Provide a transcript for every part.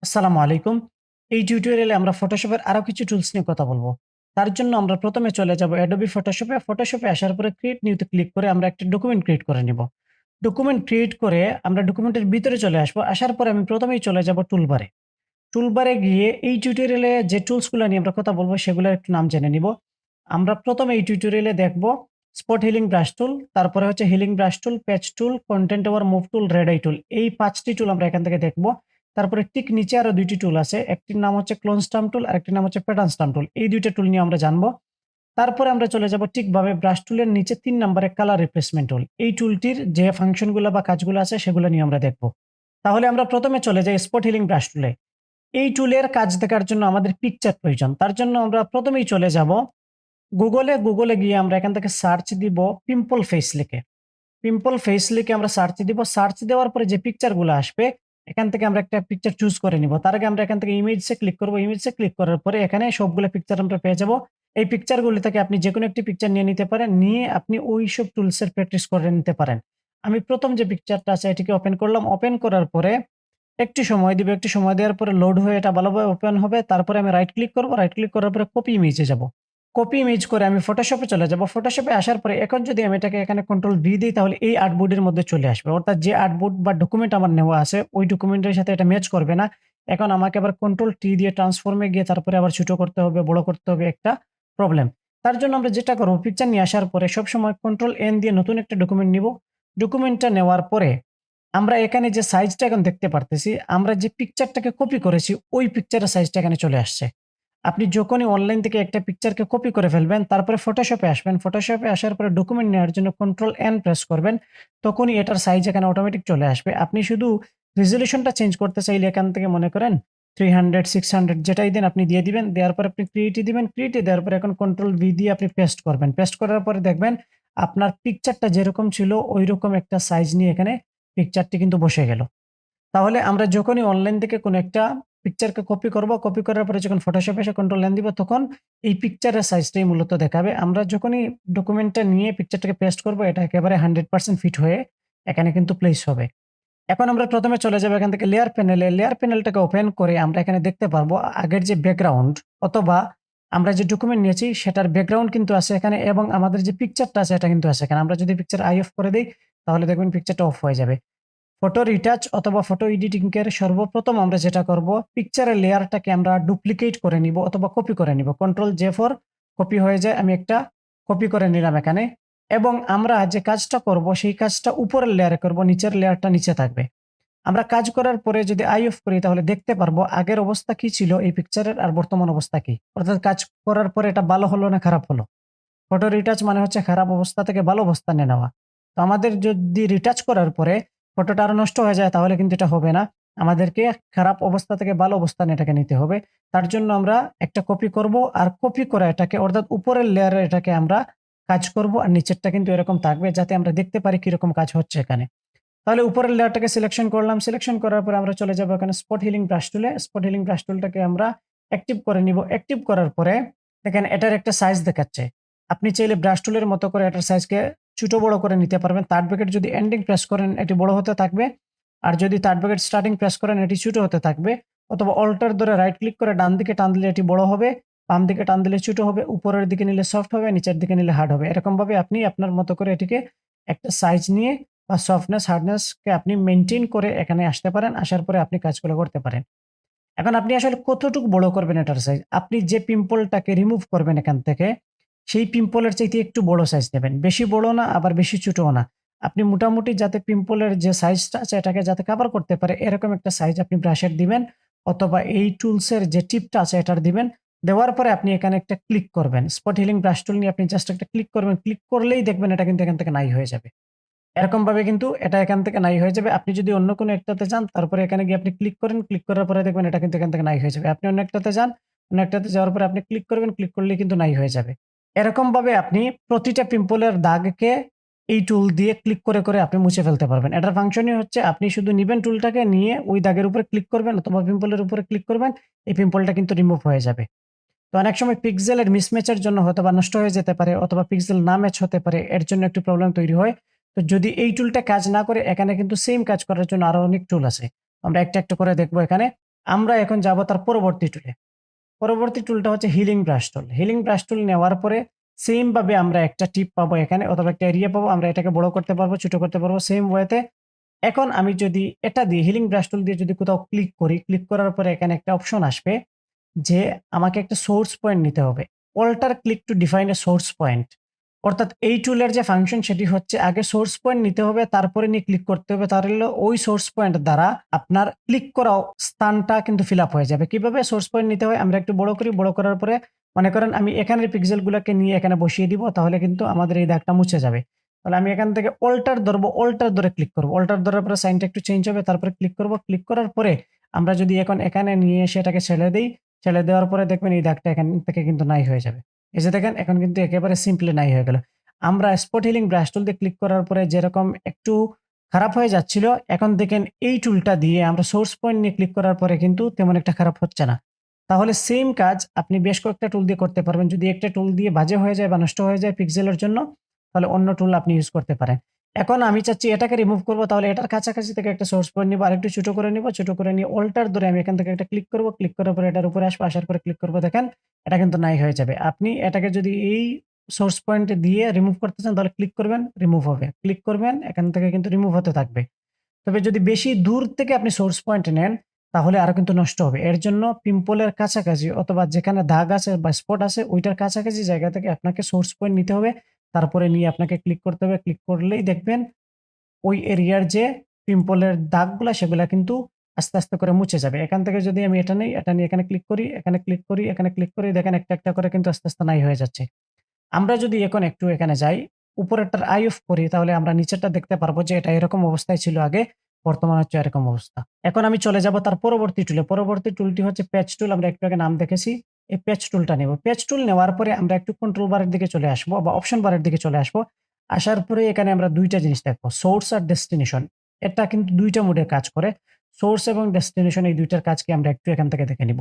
আসসালামু আলাইকুম। এই টিউটোরিয়ালে আমরা ফটোশপের আরো কিছু টুলস নিয়ে কথা বলব। তার জন্য আমরা প্রথমে চলে যাব Adobe Photoshop-এ। Photoshop-এ আসার পরে ক্রিয়েট নিউতে ক্লিক করে আমরা একটা ডকুমেন্ট ক্রিয়েট করে নিব। ডকুমেন্ট ক্রিয়েট করে আমরা ডকুমেন্টের ভিতরে চলে আসবো। আসার পরে আমি প্রথমেই চলে যাব টুলবারে। টুলবারে গিয়ে এই টিউটোরিয়ালে যে টুলসগুলা নিয়ে আমরা কথা বলব সেগুলার একটু নাম জেনে নিব। আমরা প্রথমে এই টিউটোরিয়ালে দেখব স্পট হিলিং ব্রাশ টুল, তারপরে হচ্ছে healing brush tool, patch tool, content aware move tool, red eye tool. এই ৫ টি টুল আমরা এখান থেকে দেখব। তারপরে ঠিক নিচে আরো ২ টি টুল আছে। একটির নাম হচ্ছে ক্লোন স্টাম্প টুল, আরেকটির নাম হচ্ছে প্যাটার্ন স্টাম্প টুল। এই ২ টা টুল নিয়ে আমরা জানব। তারপরে আমরা চলে যাব ঠিকভাবে ব্রাশ টুলের নিচে ৩ নম্বরে কালার রিপ্লেসমেন্ট টুল। এই টুলটির যে ফাংশনগুলা বা কাজগুলো আছে সেগুলো নিয়ে আমরা দেখব। তাহলে আমরা প্রথমে চলে যাই স্পট হিলিং ব্রাশ টুলে। এই টুলের কাজ দেখার জন্য আমাদের পিকচার প্রয়োজন। তার জন্য আমরা প্রথমেই চলে যাব গুগলে গিয়ে আমরা এখান থেকে সার্চ দিব পিম্পল ফেস লিখে। পিম্পল ফেস লিখে আমরা সার্চ দিব। সার্চ দেওয়ার পরে যে পিকচারগুলো আসবে, এখান থেকে আমরা একটা পিকচার চুজ করে নিব। তার আগে আমরা এখান থেকে ইমেজে ক্লিক করব। ইমেজে ক্লিক করার পরে এখানে সবগুলো পিকচার আমরা পেয়ে যাব। এই পিকচারগুলি থেকে আপনি যেকোনো একটি পিকচার নিয়ে নিতে পারেন। নিয়ে আপনি ওইসব টুলসের প্র্যাকটিস করে নিতে পারেন। আমি প্রথম যে পিকচারটা আছে এটিকে ওপেন করলাম। ওপেন করার পরে একটু সময় দিব। একটু সময় দেওয়ার পরে লোড হয়ে এটা ভালোভাবে ওপেন হবে। তারপরে আমি রাইট ক্লিক করব। রাইট ক্লিক করার পরে কপি ইমেজে যাব। কপি ইমেজ করে আমি ফটোশপে চলে যাব। ফটোশপে আসার পরে এখন যদি আমি এটাকে এখানে কন্ট্রোল ভি দেই তাহলে এই আর্টবোর্ডের মধ্যে চলে আসবে। অর্থাৎ যে আর্টবোর্ড বা ডকুমেন্ট আমার নেওয়া আছে ওই ডকুমেন্টের সাথে এটা ম্যাচ করবে না। এখন আমাকে আবার কন্ট্রোল টি দিয়ে ট্রান্সফর্ম এ গিয়ে তারপরে আবার ছোট করতে হবে, বড় করতে হবে, একটা প্রবলেম। তার জন্য আমরা যেটা করব, পিকচার নিয়ে আসার পরে সবসময় কন্ট্রোল এন দিয়ে নতুন একটা ডকুমেন্ট নিব। ডকুমেন্টটা নেওয়ার পরে আমরা এখানে যে সাইজটা এখন দেখতে পারতেছি, আমরা যে পিকচারটাকে কপি করেছি ওই পিকচারের সাইজটা এখানে চলে আসছে। আপনি যখনই অনলাইন থেকে একটা পিকচারকে কপি করে ফেলবেন, তারপরে ফটোশপে আসবেন। ফটোশপে আসার পরে ডকুমেন্ট নেওয়ার জন্য কন্ট্রোল এন প্রেস করবেন। তখনই এটার সাইজ এখানে অটোমেটিক চলে আসবে। আপনি শুধু রেজোলিউশনটা চেঞ্জ করতে চাইলে এখান থেকে মনে করেন 300, 600 যেটাই দেন আপনি দিয়ে দিবেন। দেওয়ার পরে আপনি ক্রিয়েটে দিবেন। ক্রিয়েটে দেওয়ার পরে এখন কন্ট্রোল ভি দিয়ে আপনি পেস্ট করবেন। পেস্ট করার পরে দেখবেন আপনার পিকচারটা যেরকম ছিল ঐরকম একটা সাইজ নিয়ে এখানে পিকচারটি কিন্তু বসে গেল। তাহলে আমরা যখনই অনলাইন থেকে কোনো একটা পিকচারকে কপি করব, কপি করার পরে যখন ফটোশপে এসে কন্ট্রোল এন দিব তখন এই পিকচারের সাইজটাই মূলত দেখাবে। আমরা যখনই ডকুমেন্টটা নিয়ে পিকচারটাকে পেস্ট করব এটা একেবারে 100% ফিট হয়ে এখানে কিন্তু প্লেস হবে। এখন আমরা প্রথমে চলে যাব এখান থেকে লেয়ার প্যানেলে। লেয়ার প্যানেলটাকে ওপেন করে আমরা এখানে দেখতে পারবো আগের যে ব্যাকগ্রাউন্ড অথবা আমরা যে ডকুমেন্ট নিয়েছি সেটার ব্যাকগ্রাউন্ড কিন্তু আছে এখানে এবং আমাদের যে পিকচারটা আছে এটা কিন্তু আছে এখানে। আমরা যদি পিকচার আই অফ করে দেই তাহলে দেখবেন পিকচারটা অফ হয়ে যাবে। ফটো রিটাচ অথবা ফটো এডিটিং এর সর্বপ্রথম আমরা যেটা করব, পিকচারের লেয়ারটাকে আমরা ডুপ্লিকেট করে নিব অথবা কপি করে নিব। কন্ট্রোল জে ফর কপি হয়ে যায়। আমি একটা কপি করে নিলাম এখানে এবং আমরা যে কাজটা করব সেই কাজটা উপরের লেয়ারে করব, নিচের লেয়ারটা নিচে থাকবে। আমরা কাজ করার পরে যদি আই অফ করি তাহলে দেখতে পারবো আগের অবস্থা কি ছিল এই পিকচারের আর বর্তমান অবস্থা কি। অর্থাৎ কাজ করার পরে এটা ভালো হলো না খারাপ হলো। ফটো রিটাচ মানে হচ্ছে খারাপ অবস্থা থেকে ভালো অবস্থানে নেওয়া। তো আমাদের যদি রিটাচ করার পরে ফটোটা আরো নষ্ট হয়ে যায় তাহলে কিন্তু এটা হবে না। আমাদেরকে খারাপ অবস্থা থেকে ভালো অবস্থানে এটাকে নিতে হবে। তার জন্য আমরা একটা কপি করব আর কপি করে এটাকে অর্থাৎ উপরের লেয়ারে এটাকে আমরা কাজ করব আর নিচেরটা কিন্তু এরকম থাকবে যাতে আমরা দেখতে পারি কিরকম কাজ হচ্ছে এখানে। তাহলে উপরের লেয়ারটাকে সিলেকশন করলাম। সিলেকশন করার পরে আমরা চলে যাব এখানে স্পট হিলিং ব্রাশ টুলে। স্পট হিলিং ব্রাশ টুলটাকে আমরা অ্যাক্টিভ করে নিব। অ্যাক্টিভ করার পরে দেখেন এটার একটা সাইজ দেখাচ্ছে। আপনি চাইলে ব্রাশ টুলের মতো করে এটার সাইজকে ছোট বড় করে নিতে পারবেন। থার্ড ব্র্যাকেট যদি এন্ডিং প্রেস করেন এটি বড় হতে থাকবে। আর যদি থার্ড ব্র্যাকেট স্টার্টিং প্রেস করেন এটি ছোট হতে থাকবে। অথবা অল্টার ধরে রাইট ক্লিক করে ডান দিকে টান দিলে এটি বড় হবে, বাম দিকে টান দিলে ছোট হবে, উপরের দিকে নিলে সফট হবে, নিচের দিকে নিলে হার্ড হবে। এরকমভাবে আপনি আপনার মতো করে এটিকে একটা সাইজ নিয়ে বা সফটনেস হার্ডনেস কে আপনি মেইনটেইন করে এখানে আসতে পারেন। আসার পরে আপনি কাজগুলো করতে পারেন। এখন আপনি আসলে কতটুকু বড় করবেন এটার সাইজ? আপনি যে পিম্পলটাকে রিমুভ করবেন এখান থেকে, সেই পিম্পলের চাইতে একটু বড় সাইজ নেবেন। বেশি বড় না আবার বেশি ছোটও না। আপনি মোটামুটি যাতে পিম্পলের যে সাইজটা আছে এটাকে যাতে কভার করতে পারে এরকম একটা সাইজ আপনি ব্রাশের দিবেন অথবা এই টুলসের যে টিপটা আছে এটার দিবেন। দেওয়ার পরে আপনি এখানে একটা ক্লিক করবেন। স্পট হিলিং ব্রাশ টুল নিয়ে আপনি জাস্ট একটা ক্লিক করবেন। ক্লিক করলেই দেখবেন এটা কিন্তু এখান থেকে নাই হয়ে যাবে। এরকমভাবে কিন্তু এটা এখান থেকে নাই হয়ে যাবে। আপনি যদি অন্য কোনো একটাতে যান, তারপরে এখানে গিয়ে আপনি ক্লিক করেন। ক্লিক করার পরে দেখবেন এটা কিন্তু এখান থেকে নাই হয়ে যাবে। আপনি অন্য একটাতে যান, অন্য একটাতে যাওয়ার পরে আপনি ক্লিক করবেন। ক্লিক করলেই কিন্তু নাই হয়ে যাবে। এরকমভাবে আপনি প্রতিটা পিম্পলের দাগকে এই টুল দিয়ে ক্লিক করে আপনি মুছে ফেলতে পারবেন। এটার ফাংশনই হচ্ছে আপনি শুধু নিবেন টুলটাকে নিয়ে ওই দাগের উপরে ক্লিক করবেন অথবা পিম্পলের উপরে ক্লিক করবেন। এই পিম্পলটা কিন্তু রিমুভ হয়ে যাবে। তো অনেক সময় পিক্সেলের মিসম্যাচের জন্য হয়তোবা নষ্ট হয়ে যেতে পারে অথবা পিক্সেল না ম্যাচ হতে পারে। এর জন্য একটু প্রবলেম তৈরি হয়। তো যদি এই টুলটা কাজ না করে এখানে কিন্তু সেম কাজ করার জন্য আরো অনেক টুল আছে। আমরা একটা করে দেখব এখানে। আমরা এখন যাব তার পরবর্তী টুলে। পরবর্তী টুলটা হচ্ছে হিলিং ব্রাশ টুল। হিলিং ব্রাশ টুল নেওয়ার পরে সেম ভাবে আমরা একটা টিপ পাবো এখানে অথবা একটা এরিয়া পাবো। আমরা এটাকে বড় করতে পারবো, ছোট করতে পারবো সেম ওয়েতে। এখন আমি যদি এটা দিয়ে হিলিং ব্রাশ টুল দিয়ে যদি কোথাও ক্লিক করি, ক্লিক করার পরে এখানে একটা অপশন আসবে যে আমাকে একটা সোর্স পয়েন্ট নিতে হবে। Alt click to define a source point. অর্থাৎ এই টুলের যে ফাংশন সেটি হচ্ছে আগে সোর্স পয়েন্ট নিতে হবে, তারপরে নিয়ে ক্লিক করতে হবে। তাহলে ওই সোর্স পয়েন্ট দ্বারা আপনার ক্লিক করা স্থানটা কিন্তু ফিল আপ হয়ে যাবে। কিভাবে সোর্স পয়েন্ট নিতে হয়? আমরা একটু বড় করি, বড় করার পরে মনে করেন আমি এখানের পিক্সেলগুলোকে নিয়ে এখানে বসিয়ে দিব, তাহলে কিন্তু আমাদের এই দাগটা মুছে যাবে। তাহলে আমি এখান থেকে অল্টার ধরবো, অল্টার ধরে ক্লিক করব। অল্টার ধরার পরে সাইনটা একটু চেঞ্জ হবে, তারপরে ক্লিক করব। ক্লিক করার পরে আমরা যদি এখন এখানে নিয়ে এসে এটাকে ছেড়ে দেই, ছেড়ে দেওয়ার পরে দেখবেন এই দাগটা এখান থেকে কিন্তু নাই হয়ে যাবে। এই যে দেখেন এখন কিন্তু একেবারে সিম্পলি নাই হয়ে গেল। আমরা স্পট হিলিং ব্রাশ টুল দিয়ে ক্লিক করার পরে যেরকম একটু খারাপ হয়ে যাচ্ছিল, এখন দেখেন এই টুলটা দিয়ে আমরা সোর্স পয়েন্ট নিয়ে ক্লিক করার পরে কিন্তু তেমন একটা খারাপ হচ্ছে না। তাহলে সেম কাজ আপনি বেশ কয়েকটা টুল দিয়ে করতে পারবেন। যদি একটা টুল দিয়ে বাজে হয়ে যায় বা নষ্ট হয়ে যায় পিক্সেলের জন্য, তাহলে অন্য টুল আপনি ইউজ করতে পারেন। এখন আমি চাচ্ছি এটাকে রিমুভ করব, তাহলে এটার কাছাকাছি থেকে একটা সোর্স পয়েন্ট নিব, আরেকটু ছোট করে নিব, ছোট করে নিয়ে অল্টার ধরে আমি এখান থেকে একটা ক্লিক করব, ক্লিক করার পরে এটার উপরে আসবো, আসার পরে ক্লিক করব, দেখেন এটা কিন্তু নাই হয়ে যাবে। আপনি এটাকে যদি এই সোর্স পয়েন্ট দিয়ে রিমুভ করতে চান তাহলে ক্লিক করবেন, রিমুভ হবে। ক্লিক করবেন, এখান থেকে কিন্তু রিমুভ হতে থাকবে। তবে যদি বেশি দূর থেকে আপনি সোর্স পয়েন্ট নেন তাহলে আরো কিন্তু নষ্ট হবে। এর জন্য পিম্পলের কাছাকাছি অথবা যেখানে দাগ আছে বা স্পট আছে ওইটার কাছাকাছি জায়গা থেকে আপনাকে সোর্স পয়েন্ট নিতে হবে। তারপরে নিয়ে আপনাকে ক্লিক করতে হবে। ক্লিক করলেই দেখবেন ওই এরিয়ার যে পিম্পলের দাগগুলা সেগুলা কিন্তু আস্তে, আস্তে করে মুছে যাবে। এখান থেকে যদি আমি এটা নেই, এটা নিয়ে এখানে ক্লিক করি, এখানে ক্লিক করি, এখানে ক্লিক করি, দেখেন একটা, একটা করে কিন্তু আস্তে, আস্তে নাই হয়ে যাচ্ছে। আমরা যদি এখন একটু এখানে যাই, উপরেরটার আই অফ করি, তাহলে আমরা নিচেরটা দেখতে পারবো যে এটা এরকম অবস্থায় ছিল আগে, বর্তমানে হচ্ছে এরকম অবস্থা। এখন আমি চলে যাব তার পরবর্তী টুলে। পরবর্তী টুলটি হচ্ছে প্যাচ টুল। আমরা একটু আগে নাম দেখেছি। এই প্যাচ টুলটা নেব। প্যাচ টুল নেওয়ার পরে আমরা একটু কন্ট্রোল বারের দিকে চলে আসবো বা অপশন বারের দিকে চলে আসবো। আসার পরে এখানে আমরা ২ টা জিনিস দেখবো, সোর্স আর ডেস্টিনেশন। এটা কিন্তু ২ টা মোডে কাজ করে। সোর্স এবং ডেস্টিনেশন এই ২ টার কাজকে আমরা একটু এখান থেকে দেখে নিব।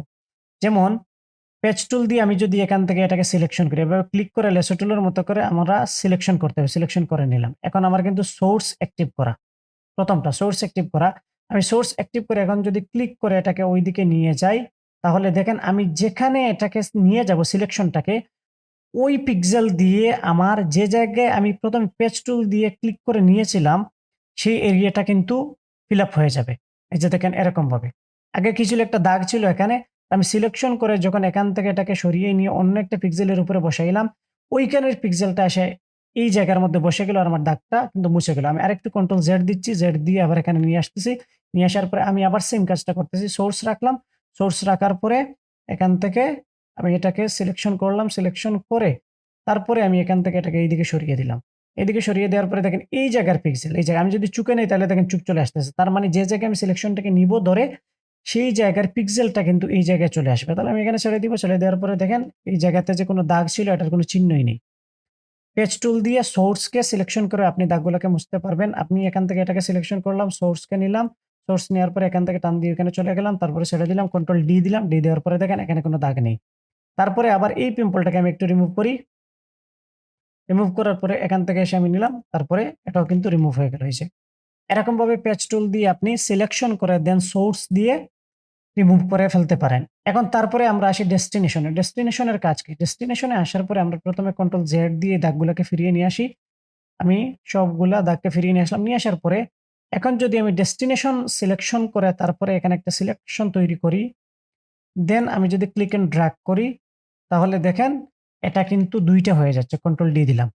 যেমন পেজ টুল দিয়ে আমি যদি এখান থেকে এটাকে সিলেকশন করি, এভাবে ক্লিক করে লেসো টুলের মতো করে আমরা সিলেকশন করতে হবে। সিলেকশন করে নিলাম। এখন আমার কিন্তু সোর্স অ্যাক্টিভ করা। ১ম টা সোর্স অ্যাক্টিভ করা। আমি সোর্স অ্যাক্টিভ করে এখন যদি ক্লিক করে এটাকে ঐদিকে নিয়ে যাই, তাহলে দেখেন আমি যেখানে এটাকে নিয়ে যাব সিলেকশনটাকে, ওই পিক্সেল দিয়ে আমার যে জায়গায় আমি ১ম পেজ টুল দিয়ে ক্লিক করে নিয়েছিলাম, সেই এরিয়াটা কিন্তু ফিল আপ হয়ে যাবে। এই যে দেখেন এরকমভাবে। আগে কি ছিল? একটা দাগ ছিল এখানে। আমি সিলেকশন করে যখন এখান থেকে এটাকে সরিয়ে নিয়ে অন্য একটা পিক্সেলের উপরে বসাইলাম, ওইখানের পিক্সেলটা এসে এই জায়গার মধ্যে বসে গেল আর আমার দাগটা কিন্তু মুছে গেল। আমি আরেকটু কন্ট্রোল জেড দিচ্ছি, জেড দিয়ে আবার এখানে নিয়ে আসতেছি। নিয়ে আসার পরে আমি আবার সেম কাজটা করতেছি। সোর্স রাখলাম। সোর্স রাখার পরে এখান থেকে আমি এটাকে সিলেকশন করলাম। সিলেকশন করে তারপরে আমি এখান থেকে এটাকে এইদিকে সরিয়ে দিলাম। এদিকে সরিয়ে দেওয়ার পরে দেখেন এই জায়গার পিক্সেল, এই জায়গায় আমি যদি চুকে নেই তাহলে দেখেন চুক চলে আসতেছে। তার মানে যে জায়গায় আমি সিলেকশনটাকে নিব ধরে, সেই জায়গার পিক্সেলটা কিন্তু এই জায়গায় চলে আসবে। তাহলে আমি এখানে ছেড়ে দিব। ছেড়ে দেওয়ার পরে দেখেন এই জায়গাতে যে কোনো দাগ ছিল এটার কোনো চিহ্নই নেই। পেজ টুল দিয়ে সোর্সকে সিলেকশন করে আপনি দাগগুলোকে মুছতে পারবেন। আপনি এখান থেকে এটাকে সিলেকশন করলাম, সোর্সকে নিলাম। সোর্স নেওয়ার পরে এখান থেকে টান দিয়ে এখানে চলে গেলাম। তারপরে ছেড়ে দিলাম। কন্ট্রোল ডি দিলাম। ডি দেওয়ার পরে দেখেন এখানে কোনো দাগ নেই। তারপরে আবার এই পিম্পলটাকে আমি একটু রিমুভ করি। রিমুভ করার পরে এখান থেকে এসে আমি নিলাম। তারপরে এটাও কিন্তু রিমুভ হয়ে গেল এই যে। এরকমভাবে পেজ টুল দিয়ে আপনি সিলেকশন করে দেন সোর্স দিয়ে রিমুভ করে ফেলতে পারেন। এখন তারপরে আমরা আসি ডেস্টিনেশনে। ডেস্টিনেশনের কাজ কি? ডেস্টিনেশনে আসার পরে আমরা ১ম এ কন্ট্রোল জেড দিয়ে দাগগুলোকে ফিরিয়ে নিয়ে আসি। আমি সবগুলা দাগকে ফিরিয়ে নিয়ে আসলাম। নিয়ে আসার পরে এখন যদি আমি ডেস্টিনেশন সিলেকশন করে তারপরে এখানে একটা সিলেকশন তৈরি করি, দেন আমি যদি ক্লিক এন্ড ড্রাগ করি, তাহলে দেখেন এটা কিন্তু ২ টা হয়ে যাচ্ছে। কন্ট্রোল ডি দিলাম।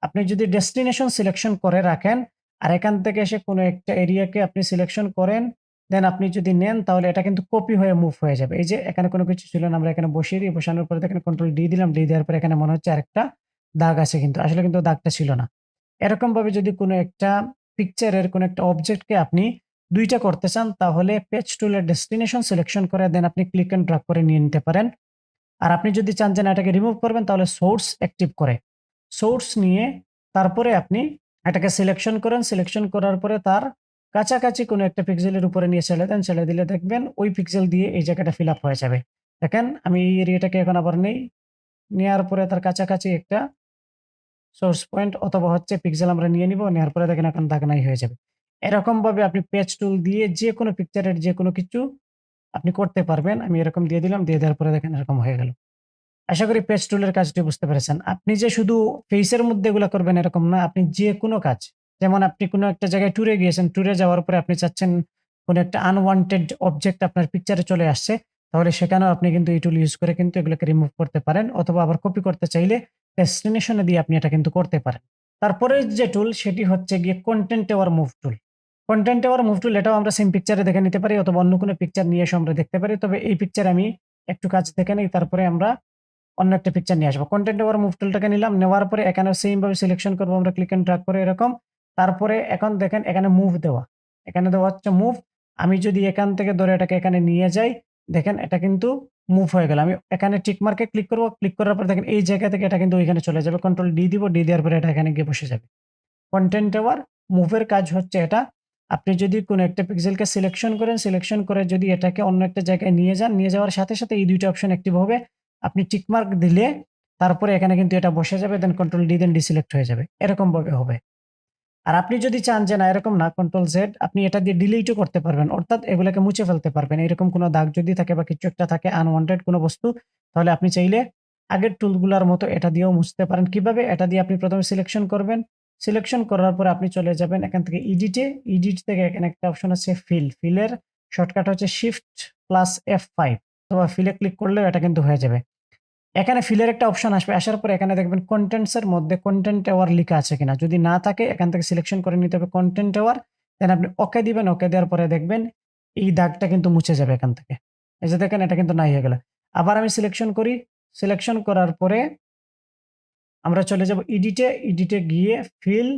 আপনি যদি ডেস্টিনেশন সিলেকশন করে রাখেন আর এখান থেকে এসে কোনো একটা এরিয়াকে আপনি সিলেকশন করেন, দেন আপনি যদি নেন তাহলে এটা কিন্তু কপি হয়ে মুভ হয়ে যাবে। এই যে এখানে কোনো কিছু ছিল না, আমরা এখানে বসিয়ে দিই। বসানোর পরে দেখেন কন্ট্রোল ডি দিলাম। ডি দেওয়ার পরে এখানে মনে হচ্ছে আরেকটা দাগ আছে কিন্তু আসলে কিন্তু দাগটা ছিল না। এরকমভাবে যদি কোনো একটা পিকচারের কোনো একটা অবজেক্টকে আপনি ২ টা করতে চান তাহলে পেজ টুলের ডেস্টিনেশন সিলেকশন করে দেন আপনি ক্লিক এন্ড ড্রাগ করে নিয়ে নিতে পারেন। আর আপনি যদি চান যে না এটাকে রিমুভ করবেন তাহলে সোর্স অ্যাক্টিভ করে সোর্স নিয়ে তারপরে আপনি এটাকে সিলেকশন করেন। সিলেকশন করার পরে তার কাছাকাছি কোনো একটা পিক্সেলের উপরে নিয়ে ছেড়ে দেন। ছেড়ে দিলে দেখবেন ওই পিক্সেল দিয়ে এই জায়গাটা ফিল আপ হয়ে যাবে। দেখেন আমি এই এরিয়াটাকে এখন আবার নেই। নেয়ার পরে তার কাছাকাছি একটা সোর্স পয়েন্ট অথবা হচ্ছে পিক্সেল আমরা নিয়ে নিব। নেওয়ার পরে দেখেন এখন দাগ নাই হয়ে যাবে। এরকমভাবে আপনি পেজ টুল দিয়ে যেকোনো পিকচারের যেকোনো কিছু আপনি করতে পারবেন। আমি এরকম দিয়ে দিলাম, দিয়ে দেওয়ার পরে দেখেন এরকম হয়ে গেল। আশা করি পেজ টুলের কাজটি বুঝতে পেরেছেন। আপনি যে শুধু ফেইসের মধ্যে এগুলা করবেন এরকম না, আপনি যেকোনো কাজ, যেমন আপনি কোনো একটা জায়গায় ট্যুরে গিয়েছেন, ট্যুরে যাওয়ার পরে আপনি চাচ্ছেন কোনো একটা আনওয়ান্টেড অবজেক্ট আপনার পিকচারে চলে আসছে, তাহলে সেখানেও আপনি কিন্তু এই টুল ইউজ করে কিন্তু এগুলোকে রিমুভ করতে পারেন, অথবা আবার কপি করতে চাইলে ডেস্টিনেশন এ দিয়ে আপনি এটা কিন্তু করতে পারেন। তারপরের যে টুল সেটি হচ্ছে গিয়ে content aware move tool. Content aware move tool এটাও আমরা সেম পিকচারে দেখে নিতে পারি, অথবা অন্য কোনো পিকচার নিয়ে এসে আমরা দেখতে পারি। তবে এই পিকচারে আমি একটু কাজ দেখে নেই, তারপরে আমরা অন্য একটা পিকচার নিয়ে আসবো। কনটেন্ট আবার মুভ টুলটাকে নিলাম। নেওয়ার পরে এখানেও সেইম ভাবে সিলেকশন করব আমরা, ক্লিক এন্ড ড্রাগ করে এরকম। তারপরে এখন দেখেন এখানে মুভ দেওয়া। এখানে দেওয়া হচ্ছে মুভ। আমি যদি এখান থেকে ধরে এটাকে এখানে নিয়ে যাই, দেখেন এটা কিন্তু মুভ হয়ে গেল। আমি এখানে টিক মার্কে ক্লিক করব। ক্লিক করার পর দেখেন এই জায়গা থেকে এটা কিন্তু ওইখানে চলে যাবে। কন্ট্রোল ডি দিব। ডি দেওয়ার পরে এটা এখানে গিয়ে বসে যাবে। কনটেন্ট আওয়ার মুভের কাজ হচ্ছে এটা। আপনি যদি কোনো একটা পিক্সেলকে সিলেকশন করেন, সিলেকশন করে যদি এটাকে অন্য একটা জায়গায় নিয়ে যান, নিয়ে যাওয়ার সাথে, সাথে এই ২ টা অপশন অ্যাক্টিভ হবে। আপনি টিক মার্ক দিলে তারপরে এখানে কিন্তু এটা বসে যাবে, দেন কন্ট্রোল ডি দেন ডিসিলেক্ট হয়ে যাবে। এরকমভাবে হবে। আর আপনি যদি চান যে না এরকম না, কন্ট্রোল জেড আপনি এটা দিয়ে ডিলিটও করতে পারবেন। অর্থাৎ এগুলাকে মুছে ফেলতে পারবেন। এরকম কোনো দাগ যদি থাকে বা কিছু একটা থাকে আনওয়ান্টেড কোনো বস্তু, তাহলে আপনি চাইলে আগের টুলগুলার মতো এটা দিয়েও মুছতে পারেন। কিভাবে? এটা দিয়ে আপনি ১ম এ সিলেকশন করবেন। সিলেকশন করার পরে আপনি চলে যাবেন এখান থেকে এডিটে। এডিট থেকে এখানে একটা অপশন আছে ফিল। ফিলের শর্টকাট হচ্ছে শিফট প্লাস F5 অথবা ফিলে ক্লিক করলেও এটা কিন্তু হয়ে যাবে। এখানে ফিলের একটা অপশন আসবে। আসার পরে এখানে দেখবেন কনটেন্টস এর মধ্যে কনটেন্ট আওয়ার লিখা আছে কিনা। যদি না থাকে এখান থেকে সিলেকশন করে নিতে হবে কনটেন্ট আওয়ার। দেন আপনি ওকে দিবেন। ওকে দেওয়ার পরে দেখবেন এই দাগটা কিন্তু মুছে যাবে এখান থেকে। এই যে দেখেন এটা কিন্তু নাই হয়ে গেল। আবার আমি সিলেকশন করি। সিলেকশন করার পরে আমরা চলে যাব এডিটে। এডিটে গিয়ে ফিল,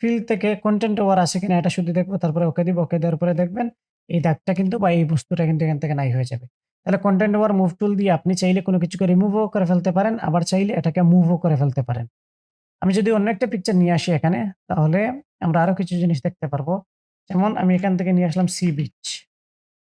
ফিল থেকে কনটেন্ট আওয়ার আছে কিনা এটা শুধু দেখব। তারপরে ওকে দিব। ওকে দেওয়ার পরে দেখবেন এই দাগটা কিন্তু বা এই বস্তুটা কিন্তু এখান থেকে নাই হয়ে যাবে। তাহলে কনটেন্ট আওয়ার মুভ টুল দিয়ে আপনি চাইলে কোনো কিছুকে রিমুভও করে ফেলতে পারেন, আবার চাইলে এটাকে মুভও করে ফেলতে পারেন। আমি যদি অন্য একটা পিকচার নিয়ে আসি এখানে, তাহলে আমরা আরো কিছু জিনিস দেখতে পারবো। যেমন আমি এখান থেকে নিয়ে আসলাম সি বিচ।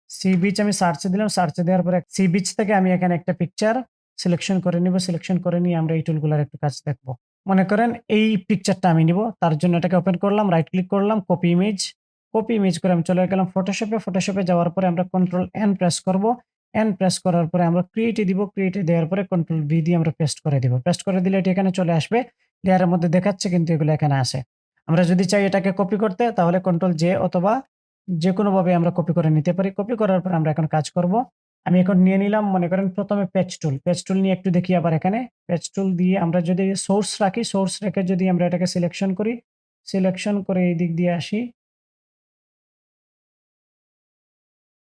সি বিচ আমি সার্চে দিলাম। সার্চে দেওয়ার পরে সি বিচ থেকে আমি এখানে একটা পিকচার সিলেকশন করে নিব। সিলেকশন করে নিয়ে আমরা এই টুলগুলার একটু কাজ দেখব। মনে করেন এই পিকচারটা আমি নিব। তার জন্য এটাকে ওপেন করলাম, রাইট ক্লিক করলাম, কপি ইমেজ। কপি ইমেজ করে আমি চলে গেলাম ফটোশপে। ফটোশপে যাওয়ার পরে আমরা কন্ট্রোল এন প্রেস করব। এন প্রেস করার পরে আমরা ক্রিয়েট এ দিব। ক্রিয়েট এ দেওয়ার পরে কন্ট্রোল ভি দিয়ে আমরা পেস্ট করে দিব। পেস্ট করে দিলে এটি এখানে চলে আসবে। লেয়ারের মধ্যে দেখাচ্ছে কিন্তু এগুলো এখানে আছে। আমরা যদি চাই এটাকে কপি করতে তাহলে কন্ট্রোল জে অথবা যেকোনোভাবে আমরা কপি করে নিতে পারি। কপি করার পর আমরা এখন কাজ করব। আমি এখন নিয়ে নিলাম মনে করেন ১ম এ পেজ টুল। পেজ টুল নিয়ে একটু দেখি আবার এখানে। পেজ টুল দিয়ে আমরা যদি সোর্স রাখি, সোর্স রেখে যদি আমরা এটাকে সিলেকশন করি, সিলেকশন করে এই দিক দিয়ে আসি।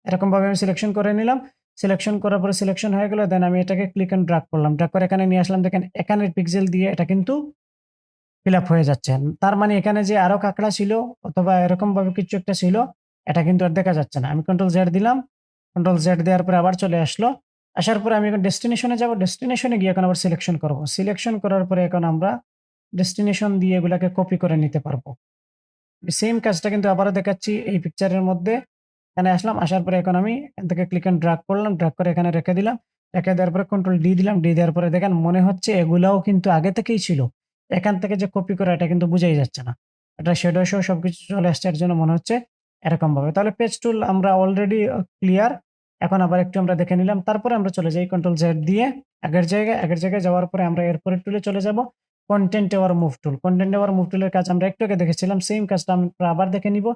এরকমভাবে আমি সিলেকশন করে নিলাম। সিলেকশন করার পরে সিলেকশন হয়ে গেল। দেন আমি এটাকে ক্লিক অ্যান্ড ড্রাগ করলাম। ড্রাগ করে এখানে নিয়ে আসলাম। দেখেন এখানের পিক্সেল দিয়ে এটা কিন্তু ফিল আপ হয়ে যাচ্ছে। তার মানে এখানে যে আরো কাঁকড়া ছিল অথবা এরকমভাবে কিছু একটা ছিল, এটা কিন্তু আর দেখা যাচ্ছে না। আমি কন্ট্রোল জেড দিলাম। কন্ট্রোল জেড দেওয়ার পরে আবার চলে আসলো। আসার পরে আমি এখন ডেস্টিনেশন এ যাব। ডেস্টিনেশন এ গিয়ে এখন আবার সিলেকশন করব। সিলেকশন করার পরে এখন আমরা ডেস্টিনেশন দিয়ে এগুলাকে কপি করে নিতে পারবো। সেম কাজটা কিন্তু আবারও দেখাচ্ছি এই পিকচারের মধ্যে। এখানে আসলাম। আসার পরে এখন আমি এখান থেকে ক্লিক অ্যান্ড ড্রাগ করলাম। ড্রাগ করে এখানে রেখে দিলাম। রেখে দেওয়ার পরে কন্ট্রোল ডি দিলাম। ডি দেওয়ার পরে দেখেন মনে হচ্ছে এগুলাও কিন্তু আগে থেকেই ছিল। এখান থেকে যে কপি করা এটা কিন্তু বুঝাই যাচ্ছে না। এটা শ্যাডো সহ সবকিছু চলে আসছে, এর জন্য মনে হচ্ছে এরকমভাবে। তাহলে পেজ টুল আমরা অলরেডি ক্লিয়ার। এখন আবার একটু আমরা দেখে নিলাম। তারপরে আমরা চলে যাই কন্ট্রোল জেড দিয়ে আগের জায়গায় যাওয়ার পরে আমরা এরপরের টুলে চলে যাব। Content aware move tool. Content aware move টুলের কাজ আমরা একটু আগে দেখেছিলাম। সেইম কাজটা আমরা আবার দেখে নিব।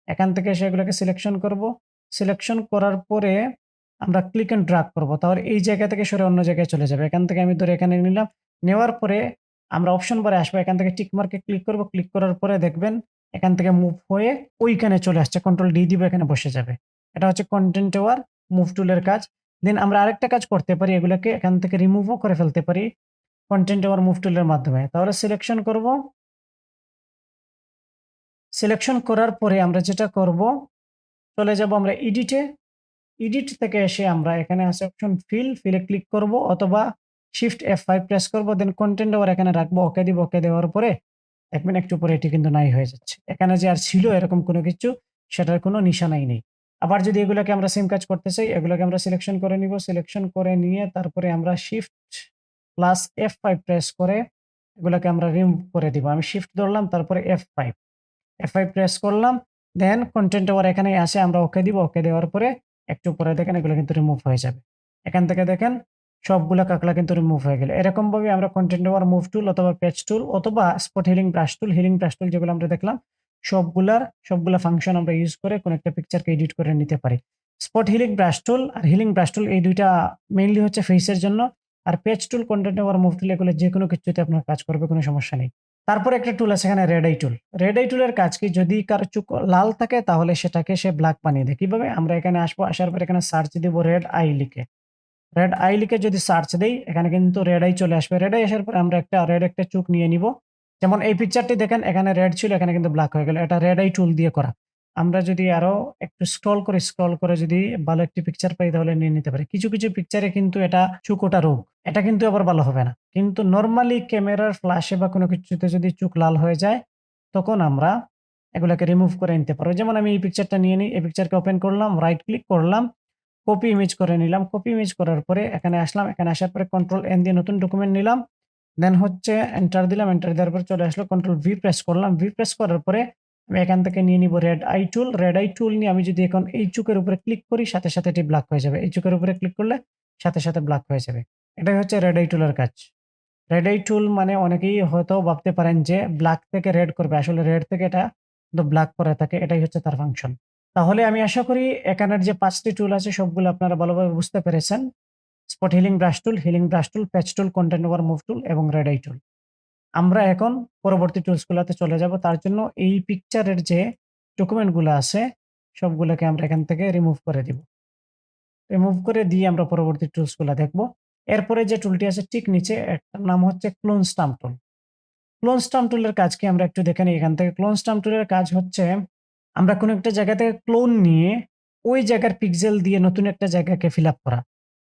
এখান থেকে সেগুলোকে সিলেকশন করব। সিলেকশন করার পরে আমরা ক্লিক অ্যান্ড ড্রাগ করব। তাহলে এই জায়গা থেকে সরে অন্য জায়গায় চলে যাবে। এখান থেকে আমি ধরে এখানে নিলাম। নেওয়ার পরে আমরা অপশন বারে আসবো। এখান থেকে টিক মার্কে ক্লিক করব। ক্লিক করার পরে দেখবেন এখান থেকে মুভ হয়ে ওইখানে চলে আসছে। কন্ট্রোল ডি দিব, এখানে বসে যাবে। এটা হচ্ছে কনটেন্ট আওয়ার মুভ টুলের কাজ। দেন আমরা আরেকটা কাজ করতে পারি, এগুলোকে এখান থেকে রিমুভও করে ফেলতে পারি কনটেন্ট আওয়ার মুভ টুলের মাধ্যমে। তাহলে সিলেকশন করব। সিলেকশন করার পরে আমরা যেটা করব, চলে যাব আমরা এডিটে। এডিট থেকে এসে আমরা এখানে আছে অপশন ফিল, ফিলে ক্লিক করব অথবা শিফট F5 প্রেস করব। দেন কনটেন্ট আবার এখানে রাখবো। ওকে দিব। ওকে দেওয়ার পরে দেখবেন একটু পরে এটি কিন্তু নাই হয়ে যাচ্ছে। এখানে যে আর ছিল এরকম কোনো কিছু, সেটার কোনো নিশানাই নেই। আবার যদি এগুলোকে আমরা সেম কাজ করতে চাই, এগুলোকে আমরা সিলেকশন করে নিব। সিলেকশন করে নিয়ে তারপরে আমরা শিফট প্লাস F5 প্রেস করে এগুলোকে আমরা রিমুভ করে দিব। আমি শিফট ধরলাম, তারপরে F5 প্রেস করলাম। দেন কনটেন্ট আবার এখানেই আসে, আমরা ওকে দিব। ওকে দেওয়ার পরে একটু পরে দেখেন এগুলো কিন্তু রিমুভ হয়ে যাবে। এখান থেকে দেখেন সবগুলা কাঁকড়া কিন্তু রিমুভ হয়ে গেল। এরকমভাবে আমরা কনটেন্ট আওয়ার মুভ টুল অথবা পেজ টুল অথবা স্পট হিলিং ব্রাশ টুল যেগুলো আমরা দেখলাম সবগুলা ফাংশন আমরা ইউজ করে কোনো একটা পিকচারকে এডিট করে নিতে পারি। স্পট হিলিং ব্রাশ টুল আর হিলিং ব্রাশ টুল এই ২ টা মেইনলি হচ্ছে ফেসের জন্য। আর পেজ টুল, কনটেন্ট আওয়ার মুভ টুল এগুলো যেকোনো কিছুতে আপনার কাজ করবে, কোনো সমস্যা নেই। তারপরে একটা টুল আছে এখানে red eye tool. Red I টুলের কাজ কি? যদি কারো চোখ লাল থাকে তাহলে সেটাকে সে ব্লাক বানিয়ে দেয়। কিভাবে? আমরা এখানে আসবো, আসার পর এখানে সার্চ দিব রেড আই লিখে। রেড আই লিখে যদি সার্চ দেই এখানে কিন্তু রেড আই চলে আসবে। রেড আই আসার পরে আমরা একটা চোখ নিয়ে নিব। যেমন এই পিকচারটি দেখেন এখানে রেড ছিল, এখানে কিন্তু ব্লাক হয়ে গেল। এটা রেড আই টুল দিয়ে করা। আমরা যদি আরো একটু স্ক্রল করে যদি ভালো একটি পিকচার পাই তাহলে নিয়ে নিতে পারি। কিছু পিকচারে কিন্তু এটা চোখ ওঠা রোগ। এটা কিন্তু আবার ভালো হবে না। কিন্তু নরমালি ক্যামেরার ফ্ল্যাশে বা কোনো কিছুতে যদি চোখ লাল হয়ে যায় তখন আমরা এগুলাকে রিমুভ করে নিতে পারবো। যেমন আমি এই পিকচারটা নিয়ে নিই। এই পিকচারকে ওপেন করলাম, রাইট ক্লিক করলাম, কপি ইমেজ করে নিলাম। কপি ইমেজ করার পরে এখানে আসলাম। এখানে আসার পরে কন্ট্রোল এন দিয়ে নতুন ডকুমেন্ট নিলাম। দেন হচ্ছে এন্টার দিলাম। এন্টার দেওয়ার পরে চলে আসলো। কন্ট্রোল ভি প্রেস করলাম। ভি প্রেস করার পরে আমি এখান থেকে নিয়ে নিব রেড আই টুল। রেড আই টুল নিয়ে আমি যদি এখন এই চোখের উপরে ক্লিক করি সাথে এটি ব্লাক হয়ে যাবে। এই চোখের উপরে ক্লিক করলে সাথে ব্লাক হয়ে যাবে। এটাই হচ্ছে রেড আই টুলের কাজ। রেড আই টুল মানে অনেকেই হয়তো ভাবতে পারেন যে ব্লাক থেকে রেড করবে। আসলে রেড থেকে এটা কিন্তু ব্লাক করে থাকে। এটাই হচ্ছে তার ফাংশন। তাহলে আমি আশা করি এখানের যে ৫ টি টুল আছে সবগুলো আপনারা ভালোভাবে বুঝতে পেরেছেন। Spot healing brush tool, patch tool, content aware move টুল এবং রেড আই টুল। আমরা এখন পরবর্তী টুলস গুলাতে চলে যাব। তার জন্য এই পিকচারের যে ডকুমেন্ট গুলো আছে সবগুলোকে আমরা এখান থেকে রিমুভ করে দিব। রিমুভ করে দিয়ে আমরা পরবর্তী টুলস গুলা দেখব। এরপরে যে টুলটি আছে ঠিক নিচে একটার নাম হচ্ছে ক্লোন স্টাম্প টুল। ক্লোন স্টাম্প টুলের কাজ কি আমরা একটু দেখে নিই এখান থেকে। ক্লোন স্টাম্প টুলের কাজ হচ্ছে আমরা কোনো একটা জায়গা থেকে ক্লোন নিয়ে ওই জায়গার পিক্সেল দিয়ে নতুন একটা জায়গাকে ফিল আপ করা।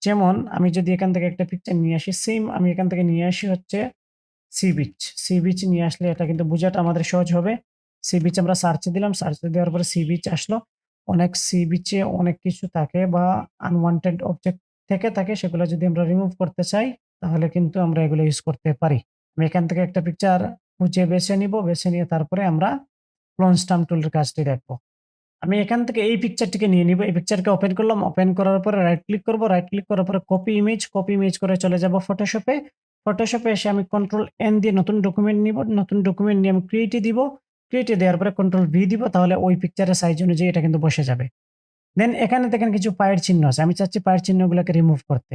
যেমন আমি যদি এখান থেকে একটা পিকচার নিয়ে আসি, সেম আমি এখান থেকে নিয়ে আসি হচ্ছে সি বিচ। সি বিচ নিয়ে আসলে এটা কিন্তু বোঝাটা আমাদের সহজ হবে। সি বিচ আমরা সার্চে দিলাম। সার্চে দেওয়ার পরে সি বিচ আসলো। অনেক সি বিচে অনেক কিছু থাকে বা আনওয়ান্টেড অবজেক্ট থেকে থাকে, সেগুলো যদি আমরা রিমুভ করতে চাই তাহলে কিন্তু আমরা এগুলো ইউজ করতে পারি। আমি এখান থেকে একটা পিকচার খুঁজে বেছে নিব। বেছে নিয়ে তারপরে আমরা ক্লোন স্টাম্প টুলের কাজটি দেখব। আমি এখান থেকে এই পিকচারটিকে নিয়ে নিব। এই পিকচারকে ওপেন করলাম। ওপেন করার পরে রাইট ক্লিক করব। রাইট ক্লিক করার পরে কপি ইমেজ করে চলে যাব ফটোশপে। ফটোশপে এসে আমি কন্ট্রোল এন দিয়ে নতুন ডকুমেন্ট নিব। নতুন ডকুমেন্ট নিয়ে আমি ক্রিয়েটে দিব। ক্রিয়েটে দেওয়ার পরে কন্ট্রোল ভি দিব। তাহলে ওই পিকচারের সাইজ অনুযায়ী এটা কিন্তু বসে যাবে। দেন এখানে দেখেন কিছু পায়ের চিহ্ন আছে। আমি চাচ্ছি পায়ের চিহ্নগুলোকে রিমুভ করতে।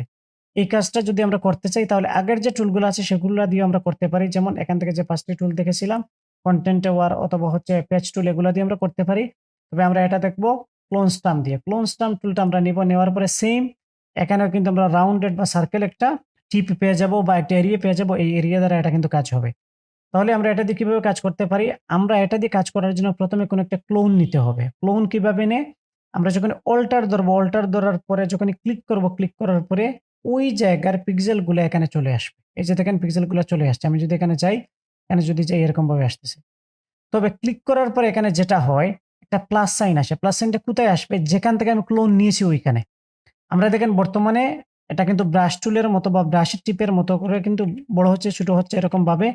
এই কাজটা যদি আমরা করতে চাই তাহলে আগের যে টুলগুলো আছে সেগুলো দিয়ে আমরা করতে পারি। যেমন এখান থেকে যে ৫ টি টুল দেখেছিলাম, কনটেন্ট আওয়ার অথবা হচ্ছে পেজ টুল, এগুলো দিয়ে আমরা করতে পারি। তবে আমরা এটা দেখব ক্লোন স্টাম্প দিয়ে। ক্লোন স্টাম্প টুলটা আমরা নিব। নেওয়ার পরে সেম এখানেও কিন্তু আমরা রাউন্ডেড বা সার্কেল একটা টিপ পেয়ে যাব বা একটা এরিয়া পেয়ে যাব। এই এরিয়া দ্বারা এটা কিন্তু কাজ হবে। তাহলে আমরা এটা দিয়ে কিভাবে কাজ করতে পারি? আমরা এটা দিয়ে কাজ করার জন্য প্রথমে কোনো একটা ক্লোন নিতে হবে। ক্লোন কিভাবে নেয়? আমরা যখন অল্টার ধরবো, অল্টার ধরার পরে যখনই ক্লিক করব, ক্লিক করার পরে ওই জায়গার পিক্সেল গুলো এখানে চলে আসবে। এই যে দেখেন পিক্সেল গুলো চলে আসছে। আমি যদি এখানে যাই, এখানে যদি যাই এরকম ভাবে আসতেছে। তবে ক্লিক করার পরে এখানে যেটা হয় একটা প্লাস সাইন আসে। প্লাস সাইনটা কোথায় আসবে? যেখান থেকে আমি ক্লোন নিয়েছি ওইখানে। আমরা দেখেন বর্তমানে এটা কিন্তু ব্রাশ টুলের মতো বা ব্রাশের টিপের মতো করে কিন্তু বড় হচ্ছে, ছোট হচ্ছে এরকম ভাবে।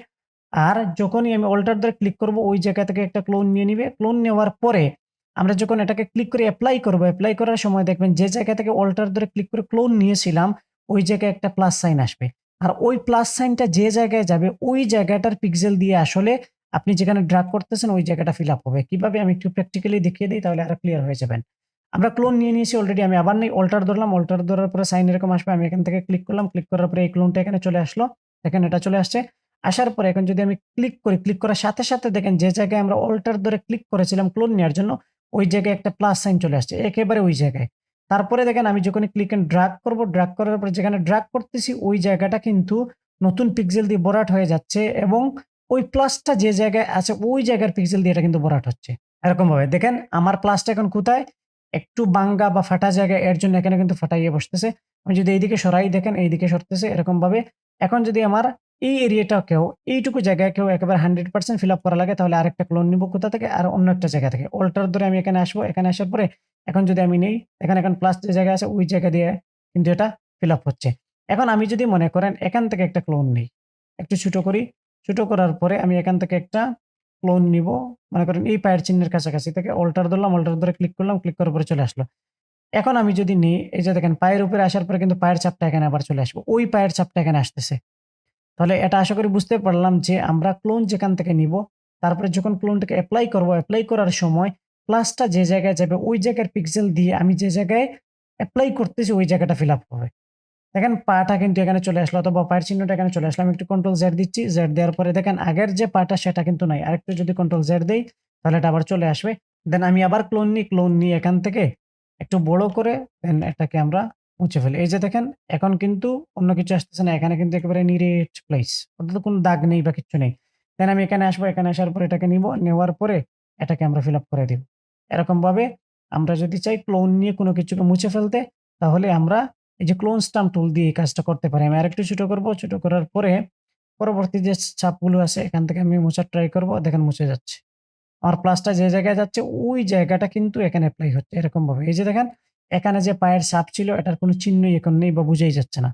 আর যখনই আমি অল্টার ধরে ক্লিক করব ওই জায়গা থেকে একটা ক্লোন নিয়ে নিবে। ক্লোন নেওয়ার পরে আমরা যখন এটাকে ক্লিক করে এপ্লাই করব, এপ্লাই করার সময় দেখবেন যে জায়গা থেকে অল্টার ধরে ক্লিক করে ক্লোন নিয়েছিলাম ওই জায়গায় একটা প্লাস সাইন আসবে। আর ওই প্লাস সাইনটা যে জায়গায় যাবে ওই জায়গাটার পিক্সেল দিয়ে আসলে আপনি যেখানে ড্রাগ করতেছেন ওই জায়গাটা ফিল আপ হবে। কিভাবে? আমি একটু প্র্যাকটিক্যালি দেখিয়ে দেই তাহলে আরো ক্লিয়ার হয়ে যাবেন। আমরা ক্লোন নিয়ে নিয়েছি অলরেডি। আমি আবার নেই অল্টার ধরলাম। অল্টার ধরার পরে সাইন এরকম আসবে। আমি এখান থেকে ক্লিক করলাম। ক্লিক করার পরে এই ক্লোনটা এখানে চলে আসলো। দেখেন এটা চলে আসছে। আসার পরে এখন যদি আমি ক্লিক করি, ক্লিক করার সাথে দেখেন যে জায়গায় আমরা অল্টার ধরে ক্লিক করেছিলাম ক্লোন নেওয়ার জন্য ওই জায়গায় একটা প্লাস সাইন চলে আসছে। একেবারে ওই জায়গায়। তারপরে দেখেন আমি যখনই ক্লিক এন্ড ড্রাগ করব, ড্রাগ করার পরে যেখানে ড্রাগ করতেছি ওই জায়গাটা কিন্তু নতুন পিক্সেল দিয়ে ভরাট হয়ে যাচ্ছে এবং ওই প্লাসটা যে জায়গায় আছে ওই জায়গার পিক্সেল দিয়ে এটা কিন্তু ভরাট হচ্ছে। এরকমভাবে দেখেন আমার প্লাসটা এখন কোথায়? একটু বাঙ্গা বা ফাটা জায়গায়, এর জন্য এখানে কিন্তু ফাটাইয়ে বসতেছে। আমি যদি এইদিকে সরাই দেখেন এইদিকে সরতেছে এরকমভাবে। এখন যদি আমার এই এরিয়াটাকেও এইটুকু জায়গায় কেউ একেবারে 100% ফিল আপ করা লাগে তাহলে আরেকটা ক্লোন নিব কোথা থেকে? আর অন্য একটা জায়গা থেকে। অল্টার ধরে আমি এখানে আসবো। এখানে আসার পরে এখন যদি আমি নেই, এখানে এখন প্লাস যে জায়গায় আছে ওই জায়গা দিয়ে কিন্তু এটা ফিল আপ হচ্ছে। এখন আমি যদি মনে করেন এখান থেকে একটা ক্লোন নেই। একটু ছোট করি। ছোট করার পরে আমি এখান থেকে একটা ক্লোন নিব। মনে করেন এই পায়ের চিহ্নের কাছাকাছি থেকে অল্টার ধরলাম, অল্টার ধরে ক্লিক করলাম, ক্লিক করার পরে চলে আসলো। এখন আমি যদি নিই, এই যে দেখেন পায়ের উপরে আসার পরে কিন্তু পায়ের ছাপটা এখানে আবার চলে আসবে। ওই পায়ের ছাপটা এখানে আসতেছে। তাহলে এটা আশা করি বুঝতে পারলাম যে আমরা ক্লোন যেখান থেকে নিব, তারপরে যখন ক্লোনটাকে এপ্লাই করব, এপ্লাই করার সময় প্লাসটা যে জায়গায় যাবে ওই জায়গার পিক্সেল দিয়ে আমি যে জায়গায় এপ্লাই করতেছি ওই জায়গাটা ফিল আপ হবে। দেখেন পাটা কিন্তু এখানে চলে আসলো অথবা পায়ের চিহ্নটা এখানে চলে আসলো। আমি একটু কন্ট্রোল জেড দিচ্ছি। জেড দেওয়ার পরে দেখেন আগের যে পাটা সেটা কিন্তু নাই। আরেকটু যদি কন্ট্রোল জেড দেই তাহলে এটা আবার চলে আসবে। দেন আমি আবার ক্লোন নিই, ক্লোন নিয়ে এখান থেকে একটু বড় করে দেন এটাকে আমরা মুছে ফেলি। এই যে দেখেন এখন কিন্তু অন্য কিছু আসতেছে না। এখানে কিন্তু একেবারে নিরেট প্লেস। অর্থাৎ কোনো দাগ নেই বা কিচ্ছু নেই। দেন আমি এখানে আসবো, এখানে আসার পরে এটাকে নিবো। নেওয়ার পরে এটাকে আমরা ফিল আপ করে দিব। এরকমভাবে আমরা যদি চাই ক্লোন নিয়ে কোনো কিছুকে মুছে ফেলতে তাহলে আমরা এই যে ক্লোন স্টাম্প টুল দিয়ে এই কাজটা করতে পারি। আমি আরেকটু ছোট করব। ছোট করার পরে পরবর্তী যে ছাপগুলো আছে এখান থেকে আমি মোছার ট্রাই করব। দেখেন মুছে যাচ্ছে। আমার প্লাসটা যে জায়গায় যাচ্ছে ওই জায়গাটা কিন্তু এখানে এপ্লাই হচ্ছে এরকমভাবে। এই যে দেখেন এখানে যে পায়ের ছাপ ছিল এটার কোনো চিহ্নই এখন নেই বা বুঝাই যাচ্ছে না।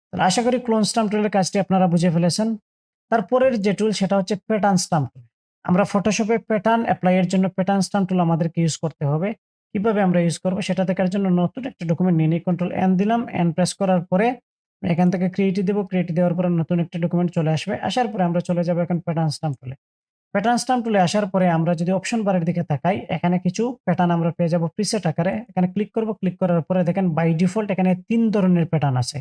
তাহলে আশা করি ক্লোন স্টাম্প টুলের কাজটি আপনারা বুঝে ফেলেছেন। তারপরের যে টুল সেটা হচ্ছে প্যাটার্ন স্টাম্প টুল। আমরা ফটোশপে প্যাটার্ন এপ্লাই এর জন্য প্যাটার্ন স্টাম্প টুল আমাদেরকে ইউজ করতে হবে। কিভাবে আমরা ইউজ করব সেটা দেখার জন্য নতুন একটা ডকুমেন্ট নিয়ে নিই। কন্ট্রোল এন দিলাম। এন প্রেস করার পরে এখান থেকে ক্রিয়েট দেব। ক্রিয়েট দেওয়ার পরে নতুন একটা ডকুমেন্ট চলে আসবে। আসার পরে আমরা চলে যাব এখন প্যাটার্ন স্টাম্প টুলে। প্যাটার্ন স্টাম্প টুলে আসার পরে আমরা যদি অপশন বারের দিকে তাকাই, এখানে কিছু প্যাটার্ন আমরা পেয়ে যাব প্রিসেট আকারে। এখানে ক্লিক করব। ক্লিক করার পরে দেখেন বাই ডিফল্ট এখানে ৩ ধরনের প্যাটার্ন আছে।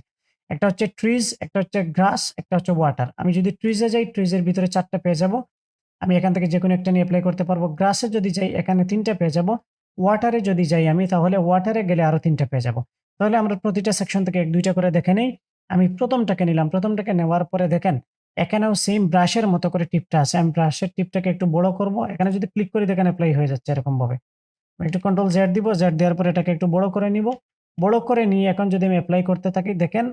একটা হচ্ছে ট্রিজ, একটা হচ্ছে গ্রাস, একটা হচ্ছে ওয়াটার। আমি যদি ট্রিজে যাই, ট্রিজের ভিতরে ৪ টা পেয়ে যাব। আমি এখান থেকে যেকোনো একটা নিয়ে এপ্লাই করতে পারবো। গ্রাসে যদি যাই এখানে ৩ টা পেয়ে যাব। ওয়াটারে যদি যাই আমি তাহলে ওয়াটারে গেলে আরো ৩ টা পেয়ে যাব। তাহলে আমরা প্রতিটা সেকশন থেকে ১-২ টা করে দেখে নেই। আমি ১ম টাকে নিলাম। ১ম টাকে নেওয়ার পরে দেখেন এখানেও সেইম ব্রাশের মতো করে টিপটা আছে। আমি ব্রাশের টিপটাকে একটু বড় করব। এখানে যদি ক্লিক করি দেখেন এপ্লাই হয়ে যাচ্ছে এরকমভাবে। আমি একটু কন্ট্রোল জেড দিব। জেড দেওয়ার পরে এটাকে একটু বড় করে নিব। বড় করে নিয়ে এখন যদি আমি এপ্লাই করতে থাকি দেখেন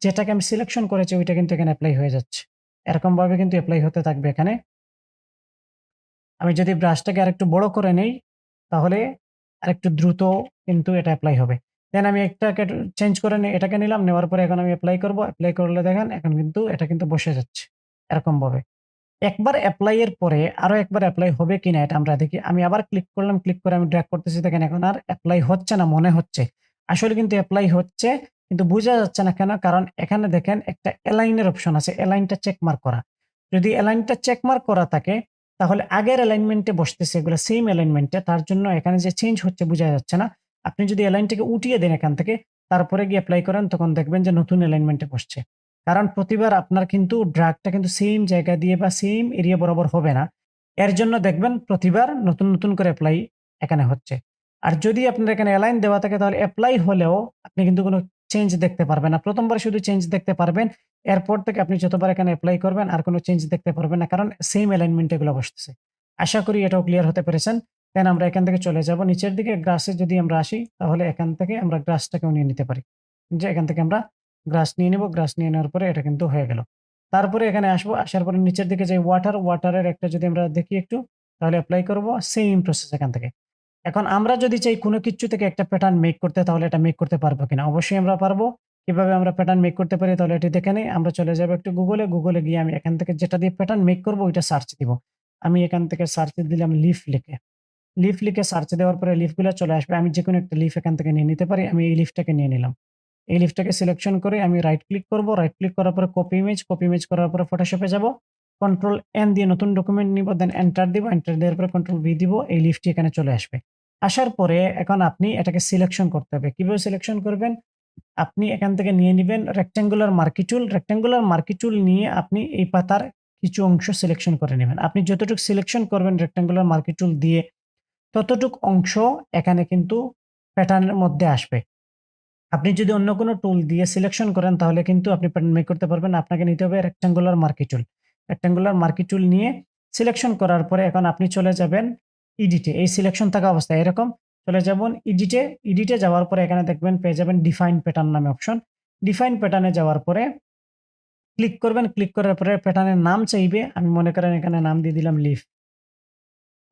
যেটাকে আমি সিলেকশন করেছি ওইটা কিন্তু এখানে এপ্লাই হয়ে যাচ্ছে। এরকমভাবে কিন্তু এপ্লাই হতে থাকবে এখানে। আমি যদি ব্রাশটাকে আরেকটু বড় করে নেই, তাহলে আরেকটু দ্রুত কিন্তু এটা এপ্লাই হবে। দেন আমি একটাকে চেঞ্জ করে নেই, এটাকে নিলাম। নেওয়ার পরে এখন আমি এপ্লাই করব। এপ্লাই করলে দেখেন এখন কিন্তু এটা কিন্তু বসে যাচ্ছে। এরকমভাবে। একবার এপ্লাই এর পরে আরো একবার এপ্লাই হবে কিনা এটা আমরা দেখি। আমি আবার ক্লিক করলাম। ক্লিক করে আমি ড্র্যাগ করতেছি। দেখেন এখন আর এপ্লাই হচ্ছে না মনে হচ্ছে। আসলে কিন্তু এপ্লাই হচ্ছে কিন্তু বোঝা যাচ্ছে না কেন? কারণ এখানে দেখেন একটা এলাইন এর অপশন আছে। এলাইনটা চেক মার্ক করা। যদি এলাইনটা চেক মার্ক করা থাকে তাহলে আগের অ্যালাইনমেন্ট এ বসতেছে এগুলা সেইম অ্যালাইনমেন্ট এ। তার জন্য এখানে যে চেঞ্জ হচ্ছে বোঝা যাচ্ছে না। আপনি যদি অ্যালাইনটাকে উঠিয়ে দেন এখান থেকে তারপরে গিয়ে এপ্লাই করেন তখন দেখবেন যে নতুন অ্যালাইনমেন্ট এ বসছে। কারণ প্রতিবার আপনার কিন্তু ড্রাগটা কিন্তু সেইম জায়গা দিয়ে বা সেইম এরিয়া বরাবর হবে না। এর জন্য দেখবেন প্রতিবার নতুন, নতুন করে এপ্লাই এখানে হচ্ছে। আর যদি আপনার এখানে অ্যালাইন দেওয়া থাকে তাহলে এপ্লাই হলেও আপনি কিন্তু কোন চেঞ্জ দেখতে পারবেন না। ১ম বার শুধু চেঞ্জ দেখতে পারবেন। এরপর থেকে আপনি যতবার এখানে এপ্লাই করবেন আর কোন চেঞ্জ দেখতে পারবেন না। কারণ সেইম অ্যালাইনমেন্ট এগুলো বসতেছে। আশা করি এটাও ক্লিয়ার হতে পেরেছেন। দেন আমরা এখান থেকে চলে যাব নিচের দিকে গ্রাসে যদি আমরা আসি তাহলে এখান থেকে আমরা গ্রাসটাকেও নিয়ে নিতে পারি। যে এখান থেকে আমরা গ্রাস নিয়ে নিব। গ্রাস নিয়ে নেওয়ার পরে এটা কিন্তু হয়ে গেল। তারপরে এখানে আসবো। আসার পরে নিচের দিকে যাই ওয়াটার, ওয়াটারের একটা যদি আমরা দেখি একটু তাহলে এপ্লাই করব। সেইম প্রসেস এখান থেকে। এখন আমরা যদি চাই কোন কিছু থেকে একটা প্যাটার্ন মেক করতে তাহলে এটা মেক করতে পারবো কিনা? অবশ্যই আমরা পারবো। কিভাবে আমরা প্যাটার্ন মেক করতে পারি তাহলে এটি দেখে নেই। আমরা চলে যাবো একটু গুগলে। গুগলে গিয়ে আমি এখান থেকে যেটা দিয়ে প্যাটার্ন মেক করব ওইটা সার্চ দিব। আমি এখান থেকে সার্চে দিলাম লিফ লিখে। লিফ লিখে সার্চ দেওয়ার পরে লিফগুলা চলে আসবে। আমি যেকোনো একটা লিফ এখান থেকে নিয়ে নিতে পারি। আমি এই লিফটাকে নিয়ে নিলাম। এই লিফটাকে সিলেকশন করে আমি রাইট ক্লিক করব। রাইট ক্লিক করার পরে কপি ইমেজ, কপি ইমেজ করার পরে ফটোশপে যাব। কন্ট্রোল এন দিয়ে নতুন ডকুমেন্ট নিব। দেন এন্টার দিব। এন্টার দেওয়ার পরে কন্ট্রোল ভি দিব। এই লিফটটি এখানে চলে আসবে। আসার পরে এখন আপনি এটাকে সিলেকশন করতে হবে। কিভাবে সিলেকশন করবেন? আপনি এখান থেকে নিয়ে নিবেন রেক্টেঙ্গুলার মার্কি টুল। রেক্টেঙ্গুলার মার্কি টুল নিয়ে আপনি এই পাতার কিছু অংশ সিলেকশন করে নিবেন। আপনি যতটুকু সিলেকশন করবেন রেক্টেঙ্গুলার মার্কি টুল দিয়ে ততটুক অংশ এখানে কিন্তু প্যাটার্নের মধ্যে আসবে। আপনি যদি অন্য কোনো টুল দিয়ে সিলেকশন করেন তাহলে কিন্তু আপনি প্যাটার্ন মেক করতে পারবেন না। আপনাকে নিতে হবে রেক্টেঙ্গুলার মার্কি টুল। রেক্টেঙ্গুলার মার্কি টুল নিয়ে সিলেকশন করার পরে এখন আপনি চলে যাবেন এডিটে। এই সিলেকশন থাকা অবস্থায় এরকম চলে যাবেন এডিটে। এডিটে যাওয়ার পরে এখানে দেখবেন পেয়ে যাবেন ডিফাইন প্যাটার্ন নামে অপশন। ডিফাইন প্যাটার্ন এ যাওয়ার পরে ক্লিক করবেন। ক্লিক করার পরে প্যাটার্নের নাম চাইবে। আমি মনে করেন এখানে নাম দিয়ে দিলাম লিফ।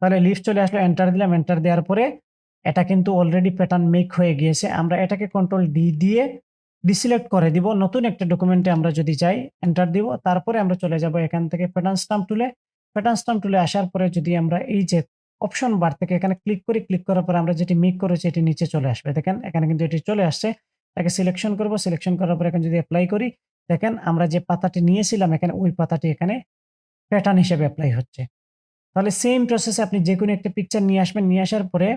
তাহলে লিফট চলে আসলো। এন্টার দিলাম। এন্টার দেওয়ার পরে এটা কিন্তু অলরেডি প্যাটার্ন মেক হয়ে গিয়েছে। আমরা এটাকে কন্ট্রোল ডি দিয়ে ডিসিলেক্ট করে দিব। নতুন একটা ডকুমেন্টে আমরা যদি যাই এন্টার দিব। তারপরে আমরা চলে যাব এখান থেকে প্যাটার্ন স্টাম্প টুলে। প্যাটার্ন স্টাম্প টুলে আসার পরে যদি আমরা এই যে অপশন বার থেকে এখানে ক্লিক করি। ক্লিক করার পরে আমরা যেটি মেক করেছি এটি নিচে চলে আসবে। দেখেন এখানে কিন্তু এটি চলে আসছে। এটাকে সিলেকশন করব। সিলেকশন করার পরে এখন যদি এপ্লাই করি, দেখেন আমরা যে পাতাটি নিয়েছিলাম এখানে ওই পাতাটি এখানে প্যাটার্ন হিসেবে এপ্লাই হচ্ছে। তাহলে সেম প্রসেসে আপনি যেকোনো একটা পিকচার নিয়ে আসবেন। নিয়ে আসার পরে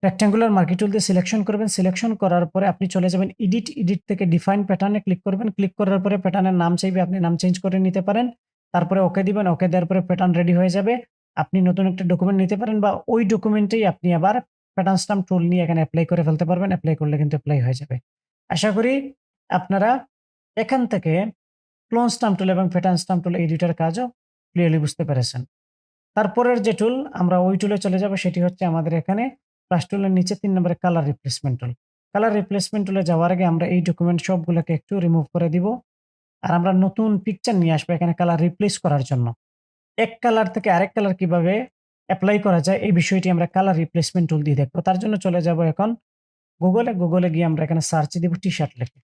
রেক্টেঙ্গুলার মার্কি টুল দিয়ে সিলেকশন করবেন। সিলেকশন করার পরে আপনি চলে যাবেন এডিট, এডিট থেকে ডিফাইন প্যাটার্ন এ ক্লিক করবেন। ক্লিক করার পরে প্যাটার্নের নাম চাইবে, আপনি নাম চেঞ্জ করে নিতে পারেন। তারপরে ওকে দিবেন। ওকে দেওয়ার পরে প্যাটার্ন রেডি হয়ে যাবে। আপনি নতুন একটা ডকুমেন্ট নিতে পারেন বা ওই ডকুমেন্টেই আপনি আবার প্যাটার্ন স্টাম্প টুল নিয়ে এখানে এপ্লাই করে ফেলতে পারবেন। এপ্লাই করলে কিন্তু এপ্লাই হয়ে যাবে। আশা করি আপনারা এখান থেকে ক্লোন স্টাম্প টুল এবং প্যাটার্ন স্টাম্প টুল এই ২ টার কাজও ক্লিয়ারলি বুঝতে পেরেছেন। তারপরের যে টুল আমরা ওই টুলে চলে যাব সেটি হচ্ছে আমাদের এখানে ব্রাশ টুলের নিচে ৩ নম্বরে কালার রিপ্লেসমেন্ট টুল। কালার রিপ্লেসমেন্ট টুলে যাওয়ার আগে আমরা এই ডকুমেন্ট সবগুলোকে একটু রিমুভ করে দিব। আর আমরা নতুন পিকচার নিয়ে আসবো এখানে কালার রিপ্লেস করার জন্য। এক কালার থেকে আরেক কালার কিভাবে এপ্লাই করা যায় এই বিষয়টি আমরা কালার রিপ্লেসমেন্ট টুল দিয়ে দেখব। তার জন্য চলে যাব এখন গুগলে গিয়ে আমরা এখানে সার্চে দিব টি-শার্ট লিখে।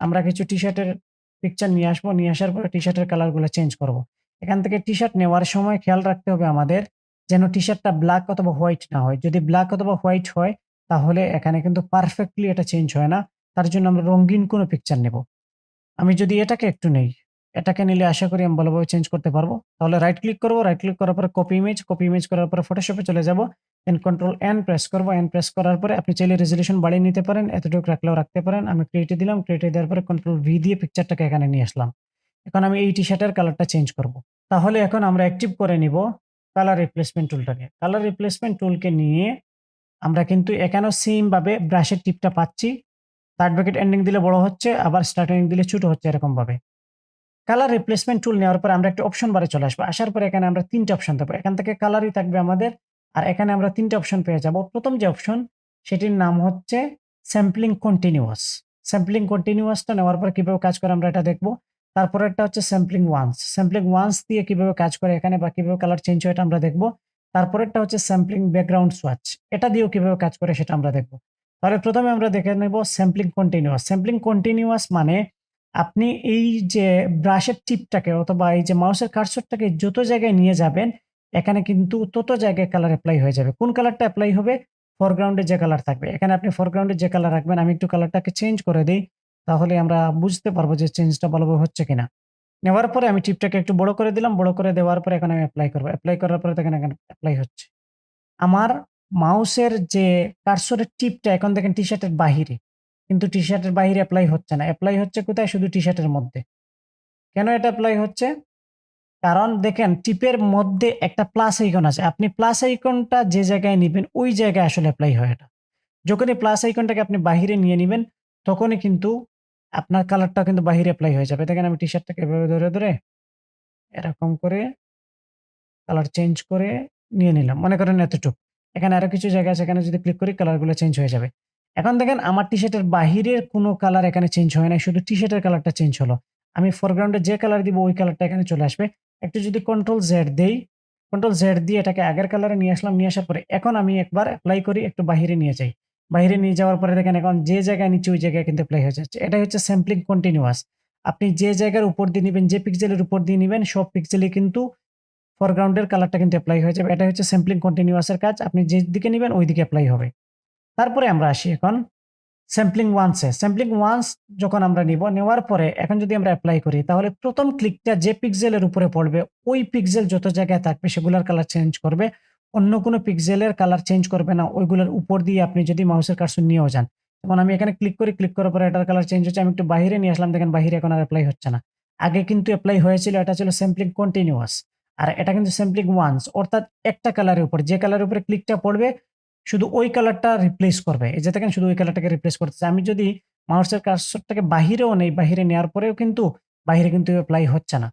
আমরা কিছু টি-শার্টের পিকচার নিয়ে আসবো। নিয়ে আসার পরে টি-শার্টের কালারগুলো চেঞ্জ করব। এখান থেকে টি-শার্ট নেওয়ার সময় খেয়াল রাখতে হবে আমাদের যেন টি-শার্টটা ব্লাক অথবা হোয়াইট না হয়। যদি ব্লাক অথবা হোয়াইট হয় তাহলে এখানে কিন্তু পারফেক্টলি এটা চেঞ্জ হয় না। তার জন্য আমরা রঙিন কোনো পিকচার নেব। আমি যদি এটাকে একটু নেই, এটাকে নিলে আশা করি আমি ভালোভাবে চেঞ্জ করতে পারবো। তাহলে রাইট ক্লিক করব। রাইট ক্লিক করার পরে কপি ইমেজ করার পরে ফটোশপে চলে যাব। দেন কন্ট্রোল এন প্রেস করব। এন প্রেস করার পরে আপনি চাইলে রেজোলিউশন বাড়িয়ে নিতে পারেন। এতটুকু রাখলেও রাখতে পারেন। আমি ক্রিয়েটে দিলাম। ক্রিয়েটে দেওয়ার পরে কন্ট্রোল ভি দিয়ে পিকচারটাকে এখানে নিয়ে আসলাম। এখন আমি এই টি-শার্টের কালারটা চেঞ্জ করব। তাহলে এখন আমরা অ্যাক্টিভ করে নিব কালার রিপ্লেসমেন্ট টুলটাকে। কালার রিপ্লেসমেন্ট টুলকে নিয়ে আমরা কিন্তু এখানেও সেম ভাবে ব্রাশের টিপটা পাচ্ছি। থার্ড ব্র্যাকেট এন্ডিং দিলে বড় হচ্ছে, আবার স্টার্টিং দিলে ছোট হচ্ছে এরকম ভাবে। কালার রিপ্লেসমেন্ট টুল নেওয়ার পরে আমরা একটা অপশন বারে চলে আসবো। আসার পরে এখানে আমরা ৩ টে অপশন পাবো। এখান থেকে কালারই থাকবে আমাদের। আর এখানে আমরা ৩ টে অপশন পেয়ে যাব। ১ম যে অপশন সেটির নাম হচ্ছে স্যাম্পলিং কন্টিনিউয়াস। স্যাম্পলিং কন্টিনিউয়াসটা নেওয়ার পরে কিভাবে কাজ করে আমরা এটা দেখব। তারপরেরটা হচ্ছে স্যাম্পলিং ওয়ান্স। স্যাম্পলিং ওয়ান্স দিয়ে কিভাবে কাজ করে এখানে বা কিভাবে কালার চেঞ্জ হয় এটা আমরা দেখব। তারপরেরটা হচ্ছে স্যাম্পলিং ব্যাকগ্রাউন্ড সোয়াচ। এটা দিয়েও কিভাবে কাজ করে সেটা আমরা দেখব। তাহলে ১ম এ আমরা দেখে নেব স্যাম্পলিং কন্টিনিউয়াস। স্যাম্পলিং কন্টিনিউয়াস মানে আপনি এই যে ব্রাশের টিপটাকে অথবা এই যে মাউসের কার্সরটাকে যত জায়গায় নিয়ে যাবেন, এখানে কিন্তু তত জায়গায় কালার এপ্লাই হয়ে যাবে। কোন কালারটা এপ্লাই হবে? ফরগ্রাউন্ডে যে কালার থাকবে। এখানে আপনি ফরগ্রাউন্ডে যে কালার রাখবেন, আমি একটু কালারটাকে চেঞ্জ করে দেই। তাহলে আমরা বুঝতে পারবো যে চেঞ্জটা ভালোভাবে হচ্ছে কিনা। নেওয়ার পরে আমি টিপটাকে একটু বড় করে দিলাম। বড় করে দেওয়ার পরে এখন আমি এপ্লাই করব। এপ্লাই করার পরে দেখেন এখানে এপ্লাই হচ্ছে। আমার মাউসের যে কার্সরের টিপটা এখন দেখেন টি-শার্টের বাহিরে। কিন্তু টি-শার্টের বাহিরে এপ্লাই হচ্ছে না। এপ্লাই হচ্ছে কোথায়? শুধু টি-শার্টের মধ্যে। কেন এটা এপ্লাই হচ্ছে? কারণ দেখেন টিপের মধ্যে একটা প্লাস আইকন আছে। আপনি প্লাস আইকনটা যে জায়গায় নিবেন ওই জায়গায় আসলে এপ্লাই হয় এটা। যখনই প্লাস আইকনটাকে আপনি বাহিরে নিয়ে নিবেন তখনই কিন্তু আপনার কালারটা কিন্তু বাহিরে এপ্লাই হয়ে যাবে। দেখেন আমি টি-শার্টটাকে এভাবে ধরে এরকম করে কালার চেঞ্জ করে নিয়ে নিলাম। মনে করেন এতটুক। এখানে আরো কিছু জায়গা আছে, এখানে যদি ক্লিক করি কালারগুলো চেঞ্জ হয়ে যাবে। এখন দেখেন আমার টি-শার্টের বাহিরের কোনো কালার এখানে চেঞ্জ হয় নাই। শুধু টি-শার্টের কালারটা চেঞ্জ হলো। আমি ফরগ্রাউন্ডে যে কালার দিব ওই কালারটা এখানে চলে আসবে। একটু যদি কন্ট্রোল জেড দেই, কন্ট্রোল জেড দিয়ে এটাকে আগের কালারে নিয়ে আসলাম। নিয়ে আসার পরে এখন আমি একবার এপ্লাই করি, একটু বাহিরে নিয়ে যাই। বাহিরে নিয়ে যাওয়ার পরে দেখেন এখন যে জায়গায় নিচ্ছি ওই জায়গায় কিন্তু এপ্লাই হয়ে যাচ্ছে। এটাই হচ্ছে স্যাম্পলিং কন্টিনিউয়াস। আপনি যে জায়গার উপর দিয়ে নিবেন, যে পিক্সেলের উপর দিয়ে নিবেন সব পিক্সেলে কিন্তু ফরগ্রাউন্ডের কালারটা কিন্তু এপ্লাই হয়ে যাবে। এটা হচ্ছে স্যাম্পলিং কন্টিনিউয়াস এর কাজ। আপনি যেদিকে নিবেন ওইদিকে এপ্লাই হবে। তারপরে আমরা আসি এখন স্যাম্পলিং ওয়ান্স এ। স্যাম্পলিং ওয়ান্স যখন আমরা নিব, নেওয়ার পরে এখন যদি আমরা এপ্লাই করি তাহলে ১ম ক্লিকটা যে পিক্সেলের উপরে পড়বে ওই পিক্সেল যত জায়গায় থাকবে সেগুলার কালার চেঞ্জ করবে। অন্য কোনো পিক্সেলের কালার চেঞ্জ করবে না। ওইগুলোর উপর দিয়ে আপনি যদি মাউসের কার্সর নিয়েও যান। যেমন আমি এখানে ক্লিক করি, ক্লিক করার পরে এটার কালার চেঞ্জ হচ্ছে। আমি একটু বাহিরে নিয়ে আসলাম, দেখেন বাহিরে এখন আর এপ্লাই হচ্ছে না। আগে কিন্তু এপ্লাই হয়েছিল, এটা ছিল স্যাম্পলিং কন্টিনিউয়াস। আর এটা কিন্তু স্যাম্পলিং ওয়ান্স, অর্থাৎ একটা কালারের উপর যে কালারের উপরে ক্লিকটা পড়বে শুধু ওই কালারটা রিপ্লেস করবে। এই যে দেখেন শুধু ওই কালারটাকে রিপ্লেস করতেছে। আমি যদি মাউসের কার্সরটাকে বাহিরেও নেই, বাহিরে নেওয়ার পরেও কিন্তু বাহিরে কিন্তু এপ্লাই হচ্ছে না।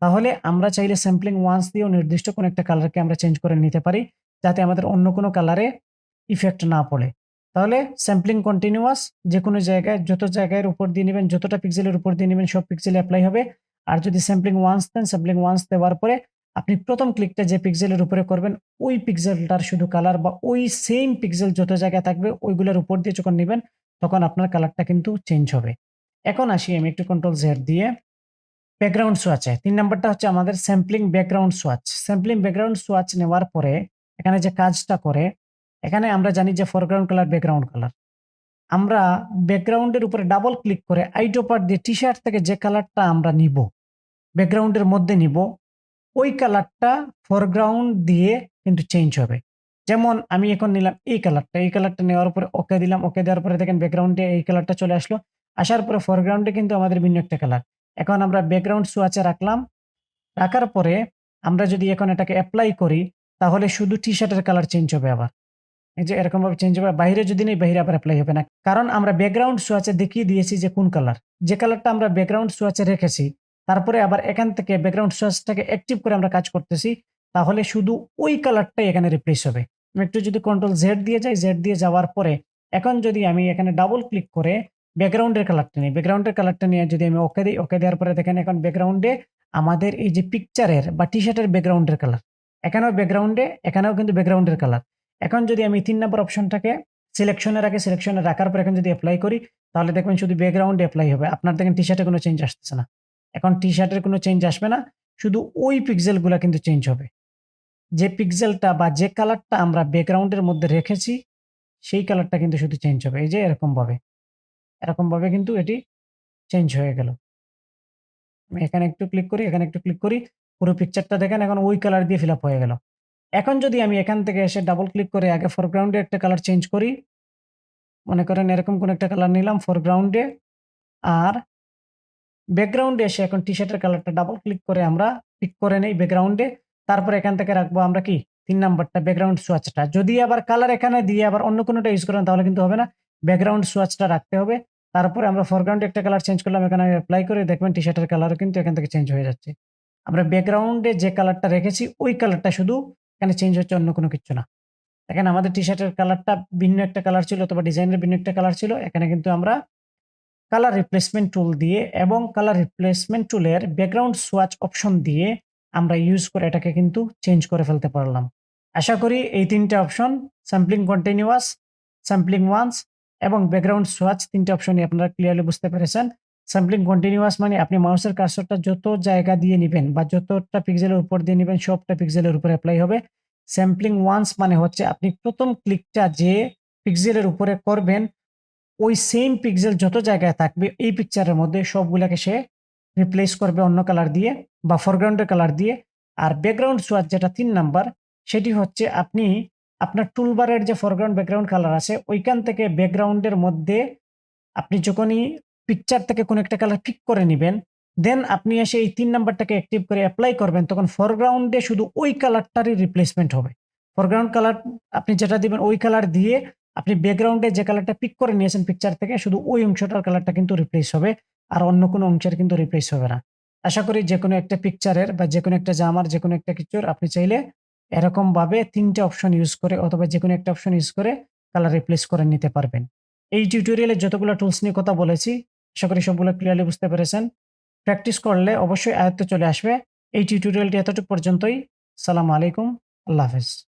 তাহলে আমরা চাইলে স্যাম্পলিং ওয়ান্স দিয়েও নির্দিষ্ট কোনো একটা কালারকে আমরা চেঞ্জ করে নিতে পারি, যাতে আমাদের অন্য কোনো কালারে ইফেক্ট না পড়ে। তাহলে স্যাম্পলিং কন্টিনিউয়াস যেকোনো জায়গায় যত জায়গার উপর দিয়ে নিবেন, যতটা পিক্সেলের উপর দিয়ে নিবেন সব পিক্সেলে এপ্লাই হবে। আর যদি স্যাম্পলিং ওয়ান্স দেন, স্যাম্পলিং ওয়ান্স দেওয়ার পরে আপনি ১ম ক্লিকটা যে পিক্সেলের উপরে করবেন ওই পিক্সেলটার শুধু কালার বা ওই সেম পিক্সেল যত জায়গায় থাকবে ওইগুলোর উপর দিয়ে যখন নিবেন তখন আপনার কালারটা কিন্তু চেঞ্জ হবে। এখন আসি আমি একটু কন্ট্রোল জেড দিয়ে ব্যাকগ্রাউন্ড সোয়াচে। ৩ নাম্বারটা হচ্ছে আমাদের sampling background swatch. Sampling background swatch নেওয়ার পরে এখানে যে কাজটা করে, এখানে আমরা জানি যে ফরগ্রাউন্ড কালার, ব্যাকগ্রাউন্ড কালার। আমরা ব্যাকগ্রাউন্ডের উপরে ডাবল ক্লিক করে আইডোপার দিয়ে টি-শার্ট থেকে যে কালারটা আমরা নিব, ব্যাকগ্রাউন্ডের মধ্যে নিব, ওই কালারটা ফরগ্রাউন্ড দিয়ে কিন্তু চেঞ্জ হবে। যেমন আমি এখন নিলাম এই কালারটা, এই কালারটা নেওয়ার পরে ওকে দিলাম, ওকে দেওয়ার পরে দেখেন ব্যাকগ্রাউন্ডে এই কালারটা চলে আসলো। আসার পরে ফরগ্রাউন্ডে কিন্তু আমাদের ভিন্ন একটা কালার। এখন আমরা ব্যাকগ্রাউন্ড সুয়াচে রাখলাম। রাখার পরে আমরা যদি এখন এটাকে এপ্লাই করি, তাহলে শুধু টি-শার্টের কালার চেঞ্জ হবে আবার। এই যে এরকমভাবে চেঞ্জ হবে। বাইরে যদি নেই, বাইরে আবার এপ্লাই হবে না। কারণ আমরা ব্যাকগ্রাউন্ড সুয়াচে দেখিয়ে দিয়েছি যে কোন কালার। যে কালারটা আমরা ব্যাকগ্রাউন্ড সুয়াচে রেখেছি, তারপরে আবার এখান থেকে ব্যাকগ্রাউন্ড সুয়াচটাকে অ্যাক্টিভ করে আমরা কাজ করতেছি, তাহলে শুধু ওই কালারটাই এখানে রিপ্লেস হবে। আমি একটু যদি কন্ট্রোল জেড দিয়ে যাই, জেড দিয়ে যাওয়ার পরে এখন যদি আমি এখানে ডাবল ক্লিক করে ব্যাকগ্রাউন্ডের কালারটা নিই, ব্যাকগ্রাউন্ডের কালারটা নিয়ে যদি আমি ওকে দিই, ওকে দেওয়ার পরে দেখেন এখন ব্যাকগ্রাউন্ডে আমাদের এই যে পিকচারের বা টি-শার্টের ব্যাকগ্রাউন্ডের কালার। এখানেও ব্যাকগ্রাউন্ডে, এখানেও কিন্তু ব্যাকগ্রাউন্ডের কালার। এখন যদি আমি ৩ নাম্বার অপশনটাকে সিলেকশনের আগে সিলেকশনে রাখার পর এখন যদি এপ্লাই করি, তাহলে দেখবেন শুধু ব্যাকগ্রাউন্ডে এপ্লাই হবে। আপনার দেখেন টি-শার্টে কোনো চেঞ্জ আসতেছে না। এখন টি-শার্টের কোনো চেঞ্জ আসবে না। শুধু ওই পিক্সেলগুলা কিন্তু চেঞ্জ হবে। যে পিক্সেলটা বা যে কালারটা আমরা ব্যাকগ্রাউন্ডের মধ্যে রেখেছি, সেই কালারটা কিন্তু শুধু চেঞ্জ হবে। এই যে এরকমভাবে। এরকমভাবে কিন্তু এটি চেঞ্জ হয়ে গেল। আমি এখানে একটু ক্লিক করি, এখানে একটু ক্লিক করি। পুরো পিকচারটা দেখেন এখন ওই কালার দিয়ে ফিল আপ হয়ে গেল। এখন যদি আমি এখান থেকে এসে ডাবল ক্লিক করে আগে ফরগ্রাউন্ডে একটা কালার চেঞ্জ করি, মনে করেন এরকম কোনো একটা কালার নিলাম ফরগ্রাউন্ডে, আর ব্যাকগ্রাউন্ডে এসে এখন টি-শার্টের কালারটা ডাবল ক্লিক করে আমরা পিক করে নেই ব্যাকগ্রাউন্ডে। তারপরে এখান থেকে রাখবো আমরা কি ৩ নাম্বারটা ব্যাকগ্রাউন্ড সোয়াচটা। যদি আবার কালার এখানে দিয়ে আবার অন্য কোনোটা ইউজ করেন তাহলে কিন্তু হবে না। ব্যাকগ্রাউন্ড সোয়াচটা রাখতে হবে। তারপরে আমরা ফরগ্রাউন্ডে একটা কালার চেঞ্জ করলাম। এখানে আমি এপ্লাই করে দেখবেন টি-শার্টের কালারও কিন্তু এখান থেকে চেঞ্জ হয়ে যাচ্ছে। আমরা ব্যাকগ্রাউন্ডে যে কালারটা রেখেছি ওই কালারটা শুধু এখানে চেঞ্জ হচ্ছে, অন্য কোনো কিচ্ছু না। দেখেন আমাদের টি-শার্টের কালারটা ভিন্ন একটা কালার ছিল অথবা ডিজাইনের ভিন্ন একটা কালার ছিল। এখানে কিন্তু আমরা কালার রিপ্লেসমেন্ট টুল দিয়ে এবং কালার রিপ্লেসমেন্ট টুলের ব্যাকগ্রাউন্ড সোয়াচ অপশন দিয়ে আমরা ইউজ করে এটাকে কিন্তু চেঞ্জ করে ফেলতে পারলাম। আশা করি এই ৩ টে option sampling continuous, sampling once এবং ব্যাকগ্রাউন্ড সোয়াচ ৩ টে অপশনই আপনারা ক্লিয়ারলি বুঝতে পেরেছেন। স্যাম্পলিং কন্টিনিউয়াস মানে আপনি মাউসের কার্সরটা যত জায়গা দিয়ে নিবেন বা যতটা পিক্সেলের উপর দিয়ে নিবেন সবটা পিক্সেলের উপরে এপ্লাই হবে। স্যাম্পলিং ওয়ান্স মানে হচ্ছে আপনি ১ম ক্লিকটা যে পিক্সেলের উপরে করবেন, ওই সেম পিক্সেল যত জায়গায় থাকবে এই পিকচারের মধ্যে সবগুলাকে সে রিপ্লেস করবে অন্য কালার দিয়ে বা ফরগ্রাউন্ডের কালার দিয়ে। আর ব্যাকগ্রাউন্ড সোয়াচ যেটা ৩ নাম্বার, সেটি হচ্ছে আপনি আপনার টুলবারের যে ফরগ্রাউন্ড ব্যাকগ্রাউন্ড কালার আছে ওইখান থেকে ব্যাকগ্রাউন্ডের মধ্যে আপনি যখনই পিকচার থেকে কোনো একটা কালার পিক করে নিবেন, দেন আপনি এসে এই ৩ নাম্বারটাকে অ্যাক্টিভ করে এপ্লাই করবেন, তখন ফরগ্রাউন্ডে শুধু ওই কালারটারই রিপ্লেসমেন্ট হবে। ফরগ্রাউন্ড কালার আপনি যেটা দিবেন ওই কালার দিয়ে আপনি ব্যাকগ্রাউন্ডে যে কালারটা পিক করে নিয়েছেন পিকচার থেকে শুধু ওই অংশটার কালারটা কিন্তু রিপ্লেস হবে। আর অন্য কোনো অংশের কিন্তু রিপ্লেস হবে না। আশা করি যেকোনো একটা পিকচারের বা যেকোনো একটা জামার যেকোনো একটা কিছুর আপনি চাইলে এরকমভাবে ৩ টে অপশন ইউজ করে অথবা যেকোনো একটা অপশন ইউজ করে কালার রিপ্লেস করে নিতে পারবেন। এই টিউটোরিয়ালে যতগুলো টুলস নিয়ে কথা বলেছি, আশা করি সবগুলো ক্লিয়ারলি বুঝতে পেরেছেন। প্র্যাকটিস করলে অবশ্যই আয়ত্তে চলে আসবে। এই টিউটোরিয়ালটি এতটুকু পর্যন্তই। সালামু আলাইকুম। আল্লাহ হাফেজ।